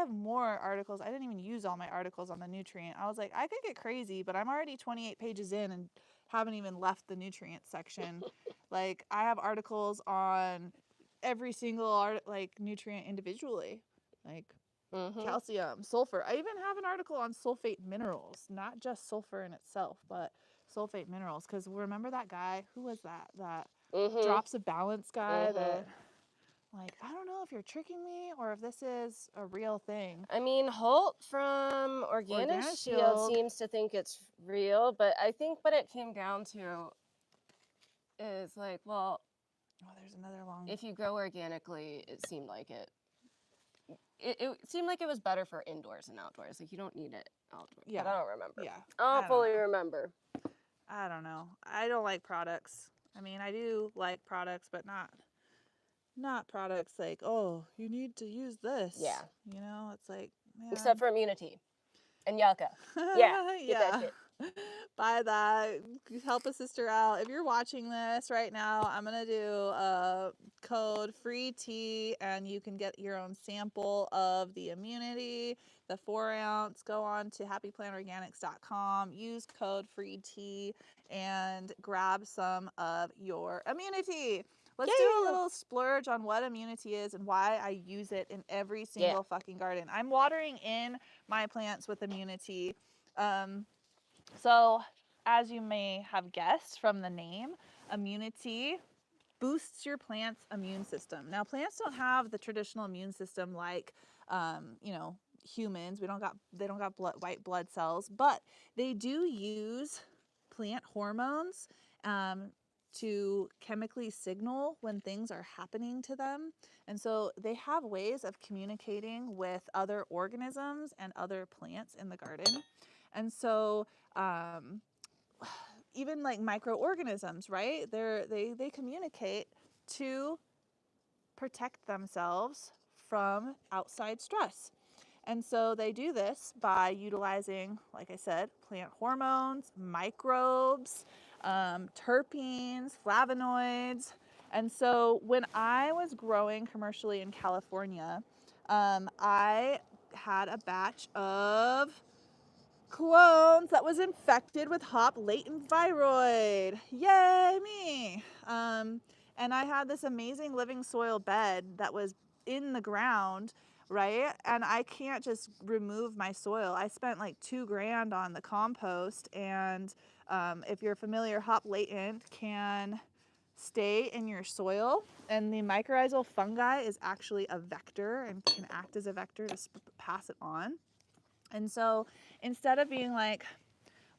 more articles. I didn't even use all my articles on the nutrient. I was like, I could get crazy, but I'm already 28 pages in and haven't even left the nutrient section. Like I have articles on every single nutrient individually, like calcium, sulfur. I even have an article on sulfate minerals, not just sulfur in itself, but sulfate minerals. Because remember that guy? Who was that drops of balance guy that, like, I don't know if you're tricking me or if this is a real thing. I mean, Holt from Organic Shield seems to think it's real, but I think what it came down to is like, well, there's another long. If you grow organically, it seemed like it seemed like it was better for indoors and outdoors. Like you don't need it outdoors. Yeah. But I don't remember. Yeah. I don't fully remember. I don't know. I don't like products. I mean, I do like products, but not products like, oh, you need to use this. Yeah. You know, it's like, man. Except for immunity and Yalka. Yeah. Get that shit. Buy that. Help a sister out. If you're watching this right now, I'm going to do a code free tea, and you can get your own sample of the immunity, the 4 ounce. Go on to happyplantorganics.com, use code free tea, and grab some of your immunity. Let's do a little splurge on what immunity is and why I use it in every single fucking garden. I'm watering in my plants with immunity. So, as you may have guessed from the name, immunity boosts your plant's immune system. Now, plants don't have the traditional immune system like, humans. They don't got white blood cells, but they do use plant hormones to chemically signal when things are happening to them. And so they have ways of communicating with other organisms and other plants in the garden. And so even like microorganisms, right? They communicate to protect themselves from outside stress. And so they do this by utilizing, like I said, plant hormones, microbes, terpenes, flavonoids. And so when I was growing commercially in California, I had a batch of clones that was infected with hop latent viroid. Yay, me. And I had this amazing living soil bed that was in the ground, right? And I can't just remove my soil. I spent like $2,000 on the compost. And if you're familiar, hop latent can stay in your soil, and the mycorrhizal fungi is actually a vector and can act as a vector to pass it on. And so instead of being like,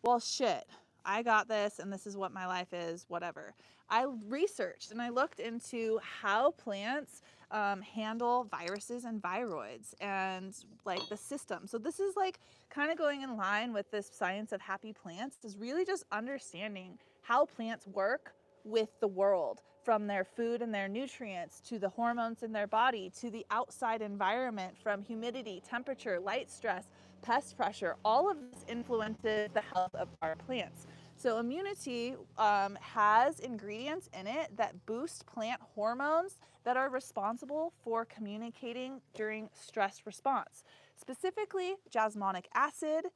well, shit, I got this and this is what my life is, whatever, I researched and I looked into how plants handle viruses and viroids and like the system. So this is like kind of going in line with this science of happy plants, is really just understanding how plants work with the world, from their food and their nutrients to the hormones in their body to the outside environment, from humidity, temperature, light stress, pest pressure. All of this influences the health of our plants. So immunity has ingredients in it that boost plant hormones that are responsible for communicating during stress response, specifically jasmonic acid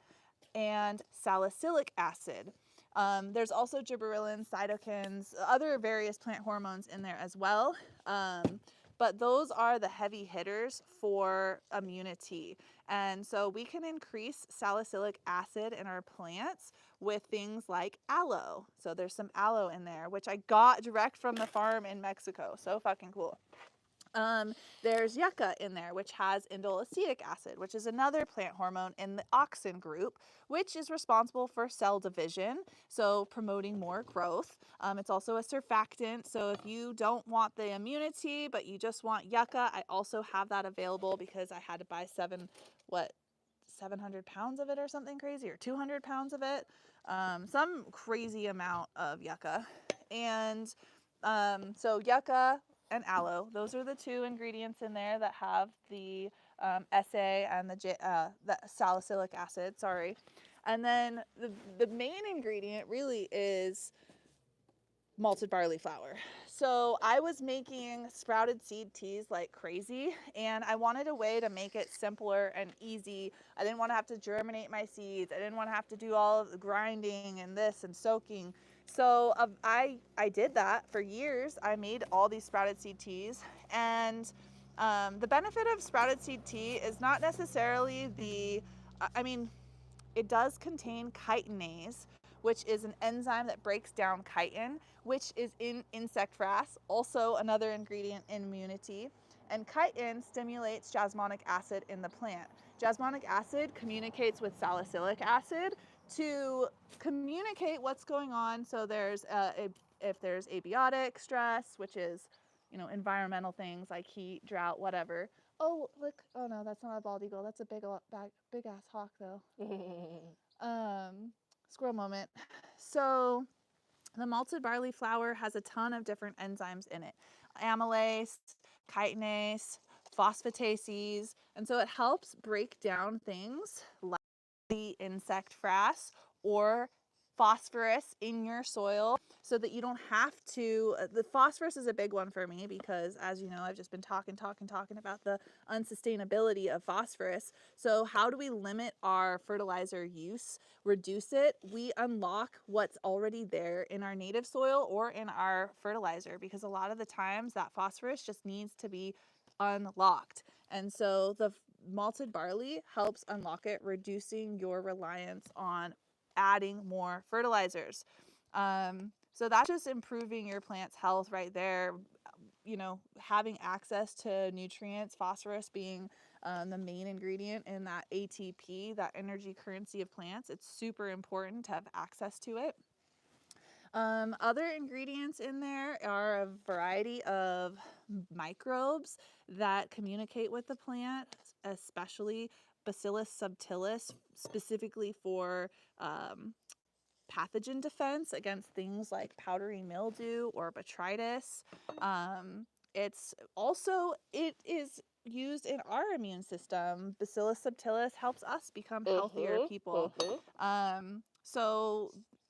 and salicylic acid. There's also gibberellins, cytokines, other various plant hormones in there as well. But those are the heavy hitters for immunity. And so we can increase salicylic acid in our plants with things like aloe. So there's some aloe in there, which I got direct from the farm in Mexico. So fucking cool. There's yucca in there, which has indolacetic acid, which is another plant hormone in the auxin group, which is responsible for cell division, so promoting more growth. It's also a surfactant, so if you don't want the immunity, but you just want yucca, I also have that available because I had to buy 700 pounds of it or something crazy, or 200 pounds of it, some crazy amount of yucca. And so yucca and aloe, those are the two ingredients in there that have the SA and the salicylic acid, sorry. And then the main ingredient really is malted barley flour. So I was making sprouted seed teas like crazy, and I wanted a way to make it simpler and easy. I didn't want to have to germinate my seeds. I didn't want to have to do all of the grinding and this and soaking. So I did that for years. I made all these sprouted seed teas, and the benefit of sprouted seed tea is not necessarily it does contain chitinase, which is an enzyme that breaks down chitin, which is in insect frass, also another ingredient in immunity. And chitin stimulates jasmonic acid in the plant. Jasmonic acid communicates with salicylic acid to communicate what's going on. So if there's abiotic stress, which is, environmental things like heat, drought, whatever. Oh, look. Oh, no, that's not a bald eagle. That's a big ass hawk, though. Squirrel moment. So the malted barley flour has a ton of different enzymes in it. Amylase, chitinase, phosphatases. And so it helps break down things like the insect frass or phosphorus in your soil so that you don't have to. The phosphorus is a big one for me because, as you know, I've just been talking about the unsustainability of phosphorus. So how do we limit our fertilizer use, reduce it? We unlock what's already there in our native soil or in our fertilizer, because a lot of the times that phosphorus just needs to be unlocked. And so the malted barley helps unlock it, reducing your reliance on adding more fertilizers. So that's just improving your plant's health right there. You know, having access to nutrients, phosphorus being the main ingredient in that ATP, that energy currency of plants. It's super important to have access to it. Other ingredients in there are a variety of microbes that communicate with the plant, especially Bacillus subtilis, specifically for pathogen defense against things like powdery mildew or botrytis. It is used in our immune system. Bacillus subtilis helps us become healthier people.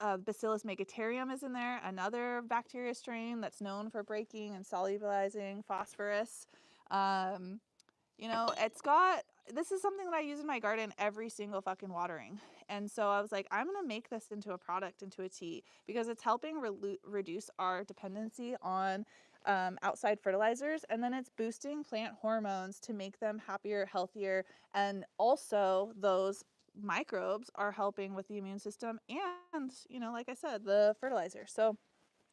Bacillus megaterium is in there, another bacteria strain that's known for breaking and solubilizing phosphorus. This is something that I use in my garden every single fucking watering. And so I was like, I'm going to make this into a product, into a tea, because it's helping reduce our dependency on outside fertilizers. And then it's boosting plant hormones to make them happier, healthier. And also those microbes are helping with the immune system and, like I said, the fertilizer. So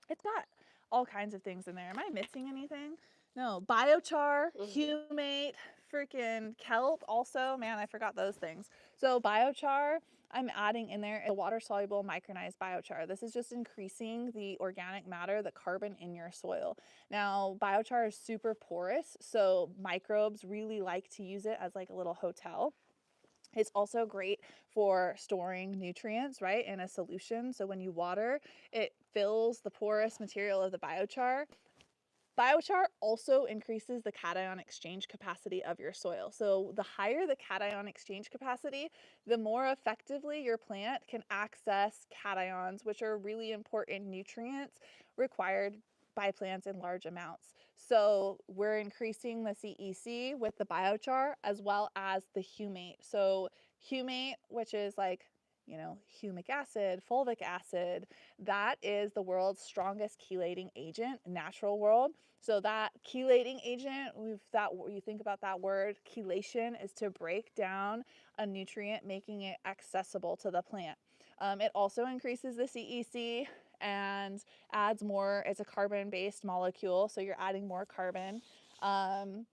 it's got all kinds of things in there. Am I missing anything? No. Biochar, humate, freaking kelp also. Man, I forgot those things. So biochar, I'm adding in there a water-soluble micronized biochar. This is just increasing the organic matter, the carbon in your soil. Now, biochar is super porous, so microbes really like to use it as like a little hotel. It's also great for storing nutrients, right, in a solution. So when you water, it fills the porous material of the biochar. Biochar also increases the cation exchange capacity of your soil. So the higher the cation exchange capacity, the more effectively your plant can access cations, which are really important nutrients required by plants in large amounts. So we're increasing the CEC with the biochar as well as the humate. So humate, which is like, humic acid, fulvic acid, that is the world's strongest chelating agent, natural world. So that chelating agent, you think about that word, chelation is to break down a nutrient, making it accessible to the plant. It also increases the CEC and adds more. It's a carbon-based molecule, so you're adding more carbon. And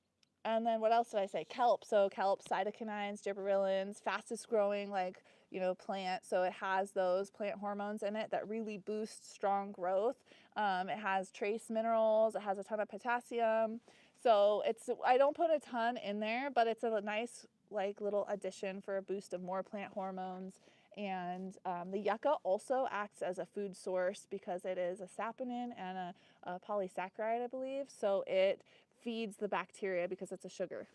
then what else did I say? Kelp. So kelp, cytokinins, gibberellins, fastest growing plant. So it has those plant hormones in it that really boost strong growth. It has trace minerals. It has a ton of potassium. So I don't put a ton in there, but it's a nice little addition for a boost of more plant hormones. And the yucca also acts as a food source because it is a saponin and a polysaccharide, I believe. So it feeds the bacteria because it's a sugar.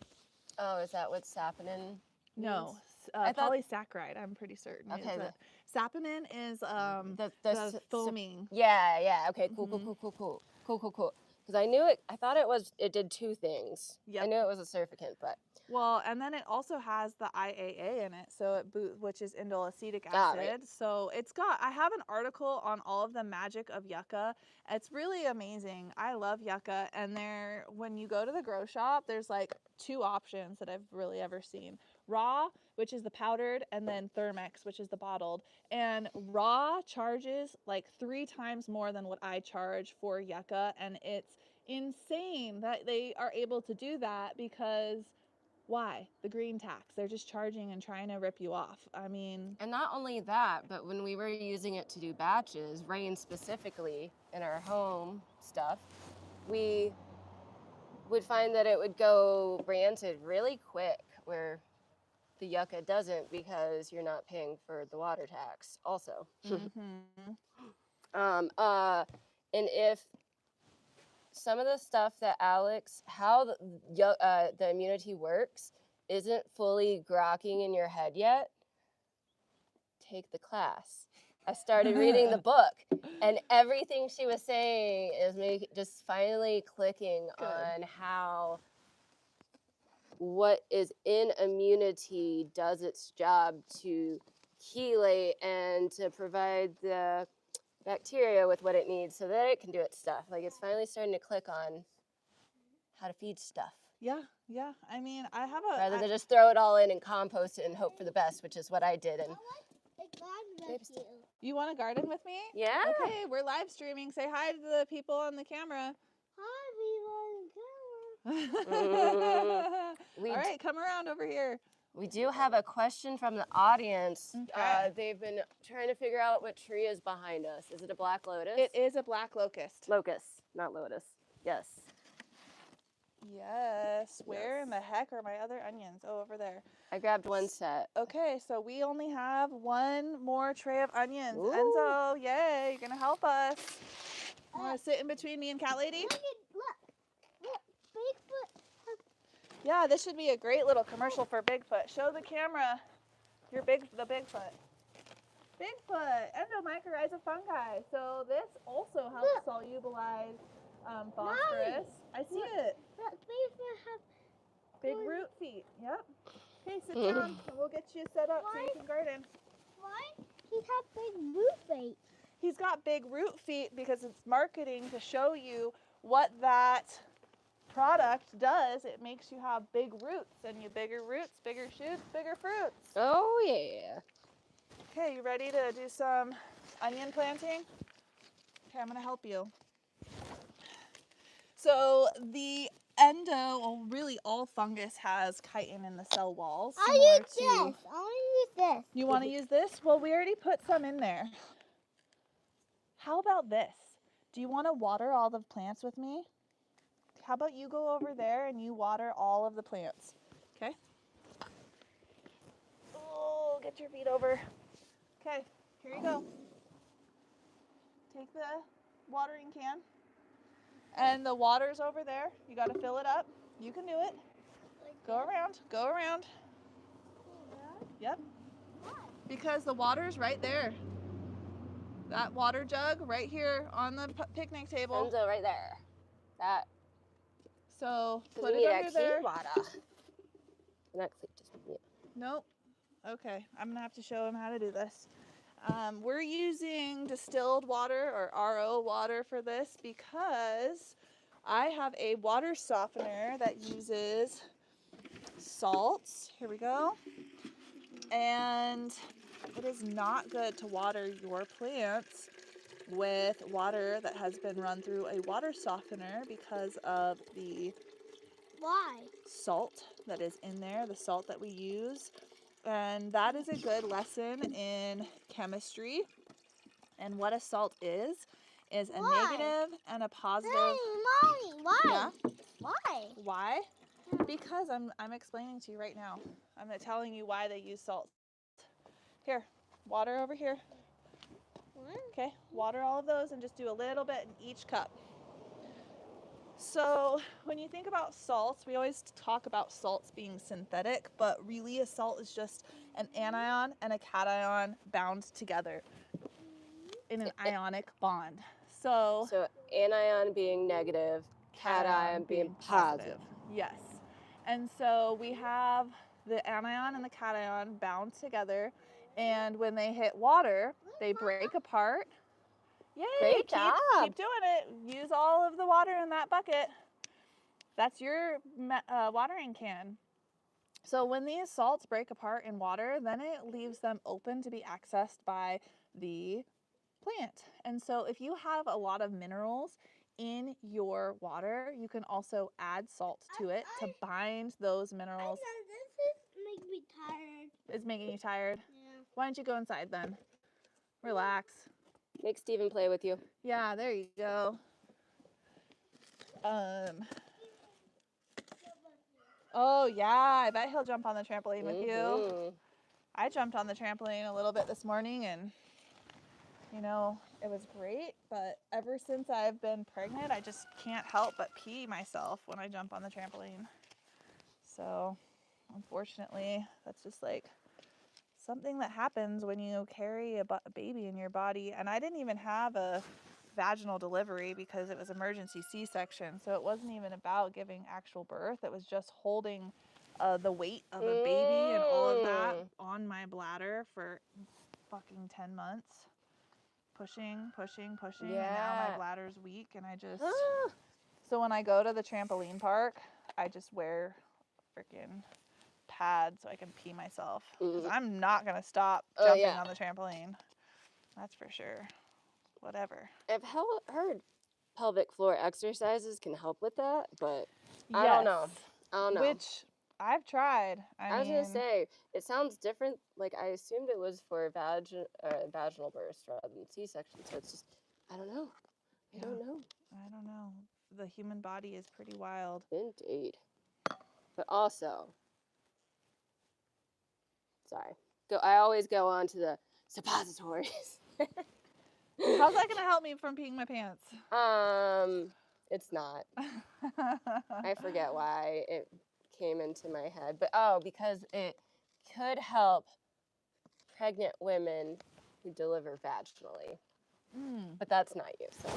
Oh, is that what saponin means? No, polysaccharide, I'm pretty certain. Okay. Saponin is the foaming. Yeah. Okay, cool. Because I thought it did two things. Yep. I knew it was a surfactant, but. Well, and then it also has the IAA in it, which is indole acetic acid. Right. So I have an article on all of the magic of yucca. It's really amazing. I love yucca. And when you go to the grow shop, there's like two options that I've really ever seen. Raw, which is the powdered, and then Thermix, which is the bottled. And raw charges like 3 times more than what I charge for yucca. And it's insane that they are able to do that because why? The green tax. They're just charging and trying to rip you off. I mean... And not only that, but when we were using it to do batches, rain specifically, in our home stuff, we would find that it would go rancid really quick, where the yucca doesn't because you're not paying for the water tax also. And if some of the stuff that how the immunity works isn't fully grokking in your head yet, take the class. I started reading the book, and everything she was saying is just finally clicking Good. on how what is in immunity does its job to chelate and to provide the bacteria with what it needs so that it can do its stuff. Like, it's finally starting to click on how to feed stuff. Yeah, yeah. I mean, I have Rather than just throw it all in and compost it and hope for the best, which is what I did. And You want to garden with me? yeah. Okay, we're live streaming. Say hi to the people on the camera. Hi, people on the camera. All right, come around over here. We do have a question from the audience. Okay. They've been trying to figure out what tree is behind us. Is it a black lotus? It is a black locust. Locust, not lotus. Yes. Yes. Where in the heck are my other onions? Oh, over there. I grabbed one set. Okay, so we only have one more tray of onions. Ooh. Enzo, yay, you're gonna help us. You wanna sit in between me and Cat Lady? Look, Bigfoot. Yeah, this should be a great little commercial for Bigfoot. Show the camera the Bigfoot. Bigfoot, endomycorrhiza fungi. So this also helps solubilize phosphorus. I see it. Look, Bigfoot have Big root feet. Yep. Okay, sit down and we'll get you set up so you can garden. why? He have big root bait. He's got big root feet because it's marketing to show you what that product does. It makes you have big roots, and you bigger roots, bigger shoots, bigger fruits. Oh, yeah. Okay, you ready to do some onion planting? Okay, I'm gonna help you. So the really all fungus has chitin in the cell walls. I'll similar use this. I'll use this. You want to use this? Well, we already put some in there. How about this? Do you want to water all the plants with me? How about you go over there and you water all of the plants? Okay? Oh, get your feet over. Okay, here you go. Take the watering can. And the water's over there. You got to fill it up. You can do it. Go around. Go around. Yep. Because the water's right there. That water jug right here on the picnic table. Enzo, right there. That. So We put it need under there. water. Not clean, just yeah. Nope. Okay, I'm gonna have to show him how to do this. We're using distilled water or RO water for this because I have a water softener that uses salts. Here we go. And it is not good to water your plants with water that has been run through a water softener because of the Why? salt that is in there, the salt that we use. And that is a good lesson in chemistry. And what a salt is a Why? negative and a positive. Mommy, why? Yeah. Why? Why? Because I'm explaining to you right now. I'm telling you why they use salt. Here, water over here. What? Okay, water all of those and just do a little bit in each cup. So when you think about salts, we always talk about salts being synthetic, but really a salt is just an anion and a cation bound together in an ionic bond. So anion being negative, cation being positive. Yes. And so we have the anion and the cation bound together, and when they hit water, they break apart. Yay! Great job. Keep doing it. Use all of the water in that bucket. That's your watering can. So when these salts break apart in water, then it leaves them open to be accessed by the plant. And so if you have a lot of minerals in your water, you can also add salt to it to bind those minerals. This makes me tired. It's making you tired? Yeah. Why don't you go inside then? Relax. Make Steven play with you. Yeah, there you go. Oh yeah, I bet he'll jump on the trampoline with you. I jumped on the trampoline a little bit this morning and you know, it was great, but ever since I've been pregnant, I just can't help but pee myself when I jump on the trampoline. So, unfortunately, that's just like something that happens when you carry a baby in your body. And I didn't even have a vaginal delivery because it was emergency C-section. So it wasn't even about giving actual birth. It was just holding the weight of a baby and all of that on my bladder for fucking 10 months. Pushing, and now my Yeah. bladder's weak, and I just... So when I go to the trampoline park, I just wear freaking pads so I can pee myself. Because I'm not going to stop jumping on the trampoline. That's for sure. Whatever. I've heard pelvic floor exercises can help with that, but Yes. I don't know. Which I've tried. I was gonna say, it sounds different. Like, I assumed it was for vaginal births rather than C-section. So it's just, I don't know. I don't know. I don't know. The human body is pretty wild. Indeed. But also, sorry. I always go on to the suppositories. How's that gonna help me from peeing my pants? It's not. I forget why it came into my head, but because it could help pregnant women who deliver vaginally. But that's not you, so,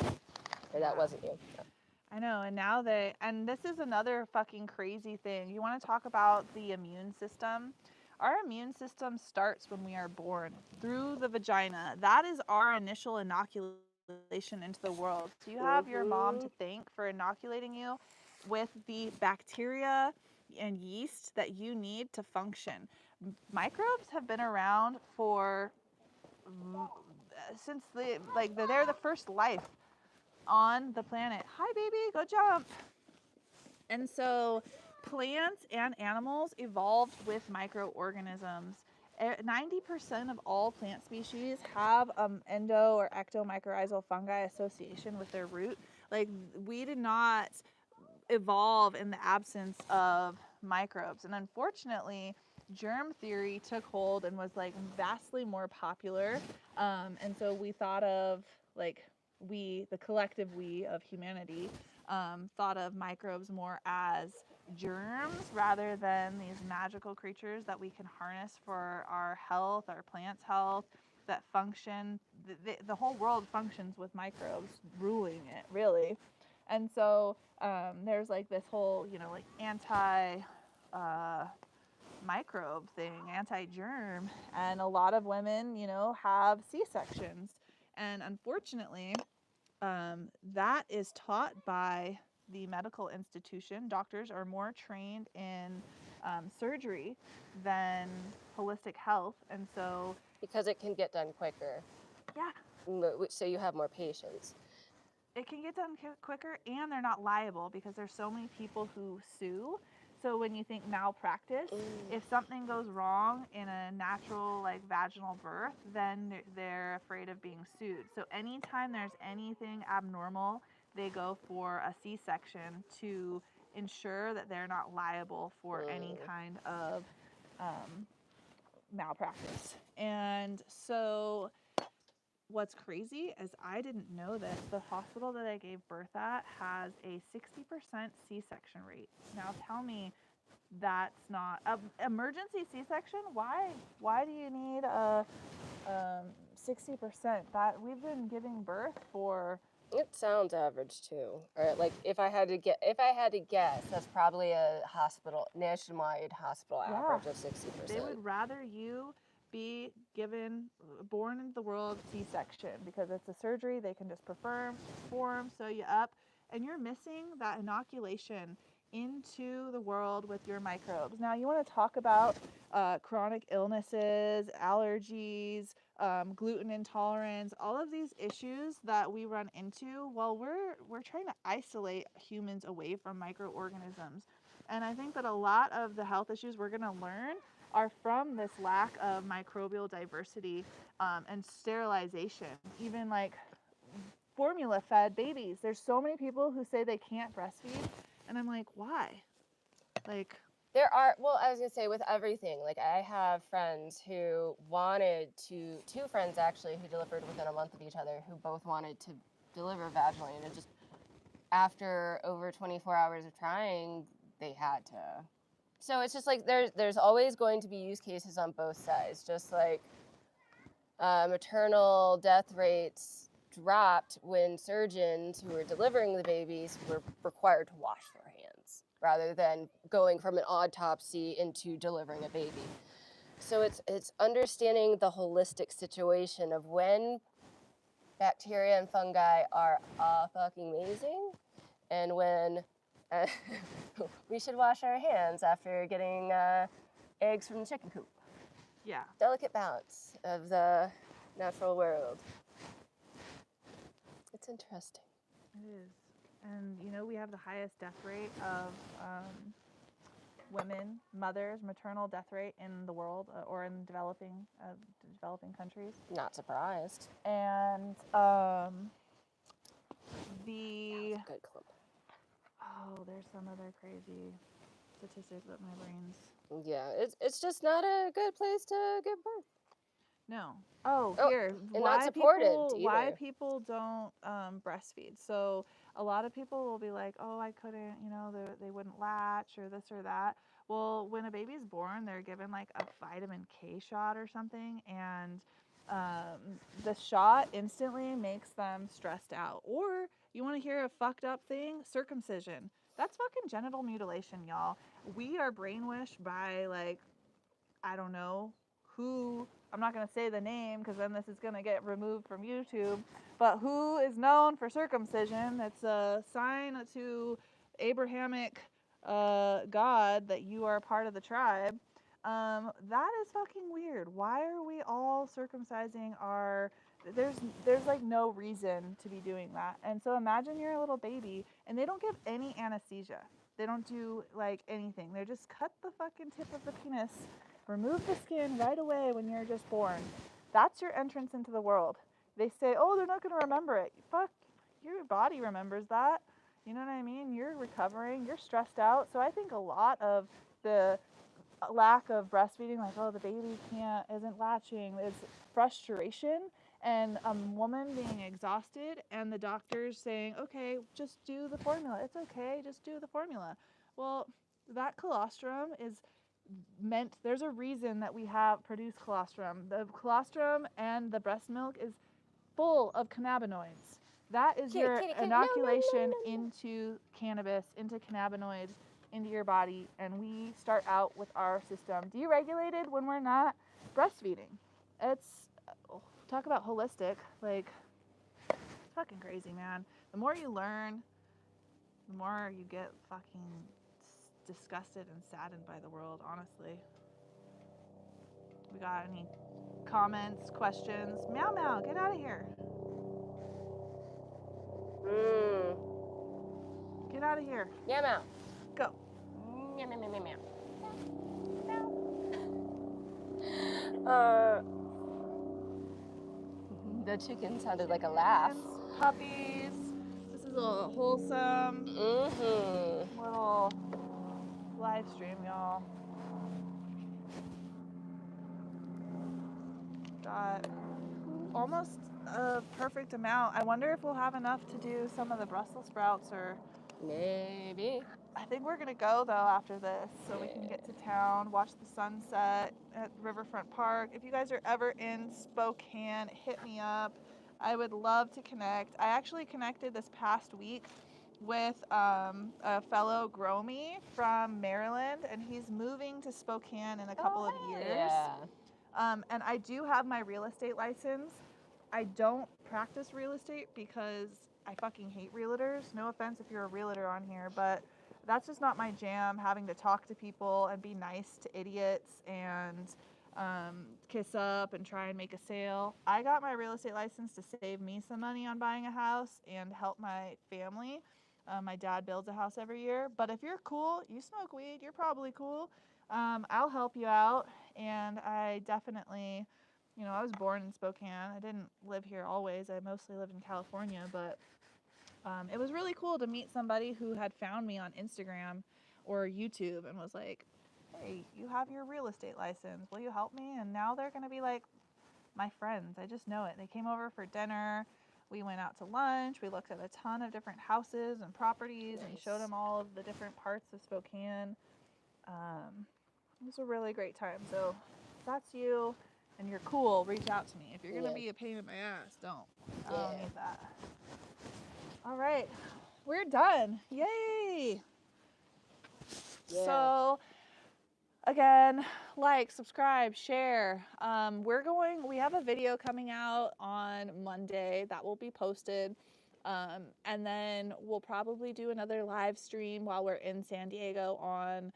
or that wasn't you. No. I know, and this is another fucking crazy thing. You want to talk about the immune system? Our immune system starts when we are born through the vagina. That is our initial inoculation into the world. So you have your mom to thank for inoculating you with the bacteria and yeast that you need to function. Microbes have been around for since they're the first life on the planet. Hi baby, go jump. And so plants and animals evolved with microorganisms. 90% of all plant species have endo or ectomycorrhizal fungi association with their root. Like, we did not evolve in the absence of microbes. And unfortunately, germ theory took hold and was like vastly more popular. And so we thought of the collective we of humanity thought of microbes more as germs rather than these magical creatures that we can harness for our health, our plants' health, that function. The whole world functions with microbes ruling it, really. And so there's like this whole, anti microbe thing, anti-germ, and a lot of women, have C-sections. And unfortunately, that is taught by the medical institution. Doctors are more trained in surgery than holistic health, and so... Because it can get done quicker. Yeah. So you have more patients. It can get done quicker, and they're not liable because there's so many people who sue. So when you think malpractice, if something goes wrong in a natural, vaginal birth, then they're afraid of being sued. So anytime there's anything abnormal, they go for a C-section to ensure that they're not liable for any kind of malpractice. And so what's crazy is I didn't know this. The hospital that I gave birth at has a 60% C-section rate. Now tell me that's not emergency C-section. Why do you need a 60%? That we've been giving birth for... It sounds average too. Or if I had to guess, that's probably a nationwide hospital average of 60%. They would rather you be born into the world C-section because it's a surgery. They can just perform, sew you up, and you're missing that inoculation into the world with your microbes. Now, you want to talk about chronic illnesses, allergies, gluten intolerance, all of these issues that we run into while we're trying to isolate humans away from microorganisms. And I think that a lot of the health issues we're going to learn are from this lack of microbial diversity and sterilization. Even formula fed babies. There's so many people who say they can't breastfeed, and I'm like, why? I was gonna say with everything, I have friends who two friends actually who delivered within a month of each other, who both wanted to deliver vaginally, and it just, after over 24 hours of trying, they had to. So it's just like there's always going to be use cases on both sides. Just like maternal death rates dropped when surgeons who were delivering the babies were required to wash their hands rather than going from an autopsy into delivering a baby. So it's understanding the holistic situation of when bacteria and fungi are fucking amazing, and when we should wash our hands after getting eggs from the chicken coop. Yeah. Delicate balance of the natural world. It's interesting. It is. And, you know, we have the highest death rate of women, mothers, maternal death rate in the world or in developing countries. Not surprised. And Good clump. there's some other crazy statistics that my brain's. Yeah, it's just not a good place to give birth. No. Oh, Here. and not supported Why either. people don't breastfeed. So a lot of people will be like, oh, I couldn't, you know, they wouldn't latch or this or that. Well, when a baby's born, they're given like a vitamin K shot or something, and the shot instantly makes them stressed out. Or you want to hear a fucked up thing? Circumcision. That's fucking genital mutilation, y'all. We are brainwashed by like, I don't know who, I'm not going to say the name because then this is going to get removed from YouTube, but who is known for circumcision. It's a sign to Abrahamic God that you are a part of the tribe. That is fucking weird. Why are we all circumcising our, there's like no reason to be doing that. And so imagine you're a little baby and they don't give any anesthesia. They don't do like anything. They just cut the fucking tip of the penis, remove the skin right away when you're just born. That's your entrance into the world. They say, oh, they're not going to remember it. Fuck, your body remembers that. You know what I mean? You're recovering, you're stressed out. So I think a lot of the lack of breastfeeding, like, oh, the baby isn't latching, is frustration and a woman being exhausted and the doctors saying, okay, just do the formula. It's okay, just do the formula. Well, that colostrum is meant, there's a reason that we have produced colostrum. The colostrum and the breast milk is full of cannabinoids. That is your inoculation into cannabis, into cannabinoids, into your body, and we start out with our system deregulated when we're not breastfeeding. It's, talk about holistic, like, it's fucking crazy, man. The more you learn, the more you get fucking disgusted and saddened by the world, honestly. We got any comments, questions? Meow meow, get out of here. Get out of here. Meow meow. Go. Meow meow meow meow meow. The chicken sounded like a laugh. Puppies. This is a wholesome little live stream, y'all. Got almost a perfect amount. I wonder if we'll have enough to do some of the Brussels sprouts, or Maybe. I think we're gonna go though after this so we can get to town, watch the sunset at Riverfront Park. If you guys are ever in Spokane, hit me up. I would love to connect. I actually connected this past week with a fellow grow me from Maryland, and he's moving to Spokane in a couple of years. Yeah. And I do have my real estate license. I don't practice real estate because I fucking hate realtors. No offense if you're a realtor on here, but that's just not my jam, having to talk to people and be nice to idiots and kiss up and try and make a sale. I got my real estate license to save me some money on buying a house and help my family. My dad builds a house every year. But if you're cool, you smoke weed, you're probably cool. I'll help you out. And I definitely, you know, I was born in Spokane. I didn't live here always. I mostly lived in California, but it was really cool to meet somebody who had found me on Instagram or YouTube and was like, hey, you have your real estate license. Will you help me? And now they're going to be like my friends. I just know it. They came over for dinner. We went out to lunch. We looked at a ton of different houses and properties and showed them all of the different parts of Spokane. It was a really great time. So if that's you and you're cool, reach out to me. If you're going to Yeah. be a pain in my ass, don't. I Yeah. don't need that. All right. We're done. Yay. Yeah. So again, like, subscribe, share. We have a video coming out on Monday that will be posted. And then we'll probably do another live stream while we're in San Diego on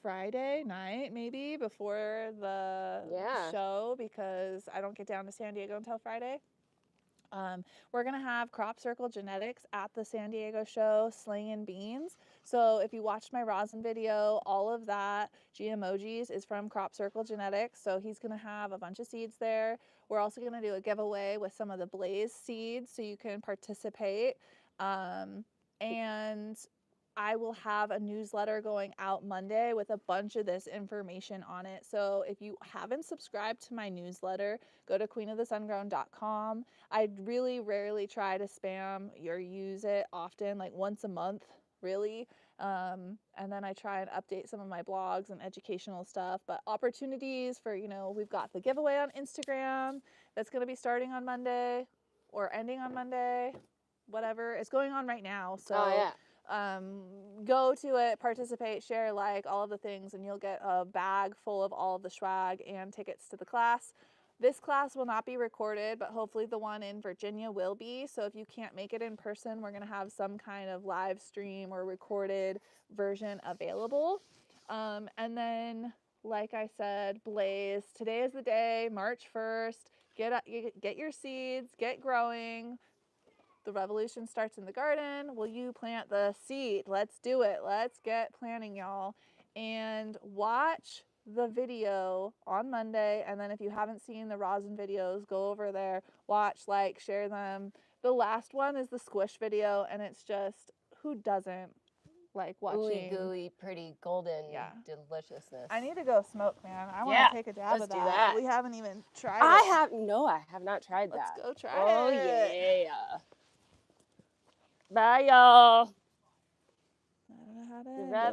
Friday night, maybe before the Yeah. show, because I don't get down to San Diego until Friday. We're going to have Crop Circle Genetics at the San Diego show, slinging beans. So if you watched my rosin video, all of that GMOGs is from Crop Circle Genetics. So he's going to have a bunch of seeds there. We're also going to do a giveaway with some of the Blaze seeds so you can participate. And I will have a newsletter going out Monday with a bunch of this information on it. So if you haven't subscribed to my newsletter, go to queenofthesungrown.com. I really rarely try to spam or use it often, like once a month, really. And then I try and update some of my blogs and educational stuff. But opportunities for, we've got the giveaway on Instagram that's going to be starting on Monday or ending on Monday, whatever. It's going on right now. So Oh, yeah. go to it, participate, share, like all of the things, and you'll get a bag full of all of the swag and tickets to the class. This class will not be recorded, but hopefully the one in Virginia will be. So if you can't make it in person, we're going to have some kind of live stream or recorded version available. And then, like I said, Blaze, today is the day, March 1st. Get your seeds, get growing. The revolution starts in the garden. Will you plant the seed? Let's do it. Let's get planting, y'all. And watch the video on Monday. And then if you haven't seen the rosin videos, go over there, watch, like, share them. The last one is the squish video, and it's just, who doesn't like watching? Ooey gooey, pretty golden deliciousness. I need to go smoke, man. I want to take a jab let's of do that. that. We haven't even tried I it. have not tried Let's that. go try Oh, it. yeah. Bye, y'all. I don't know how to The end rap- it.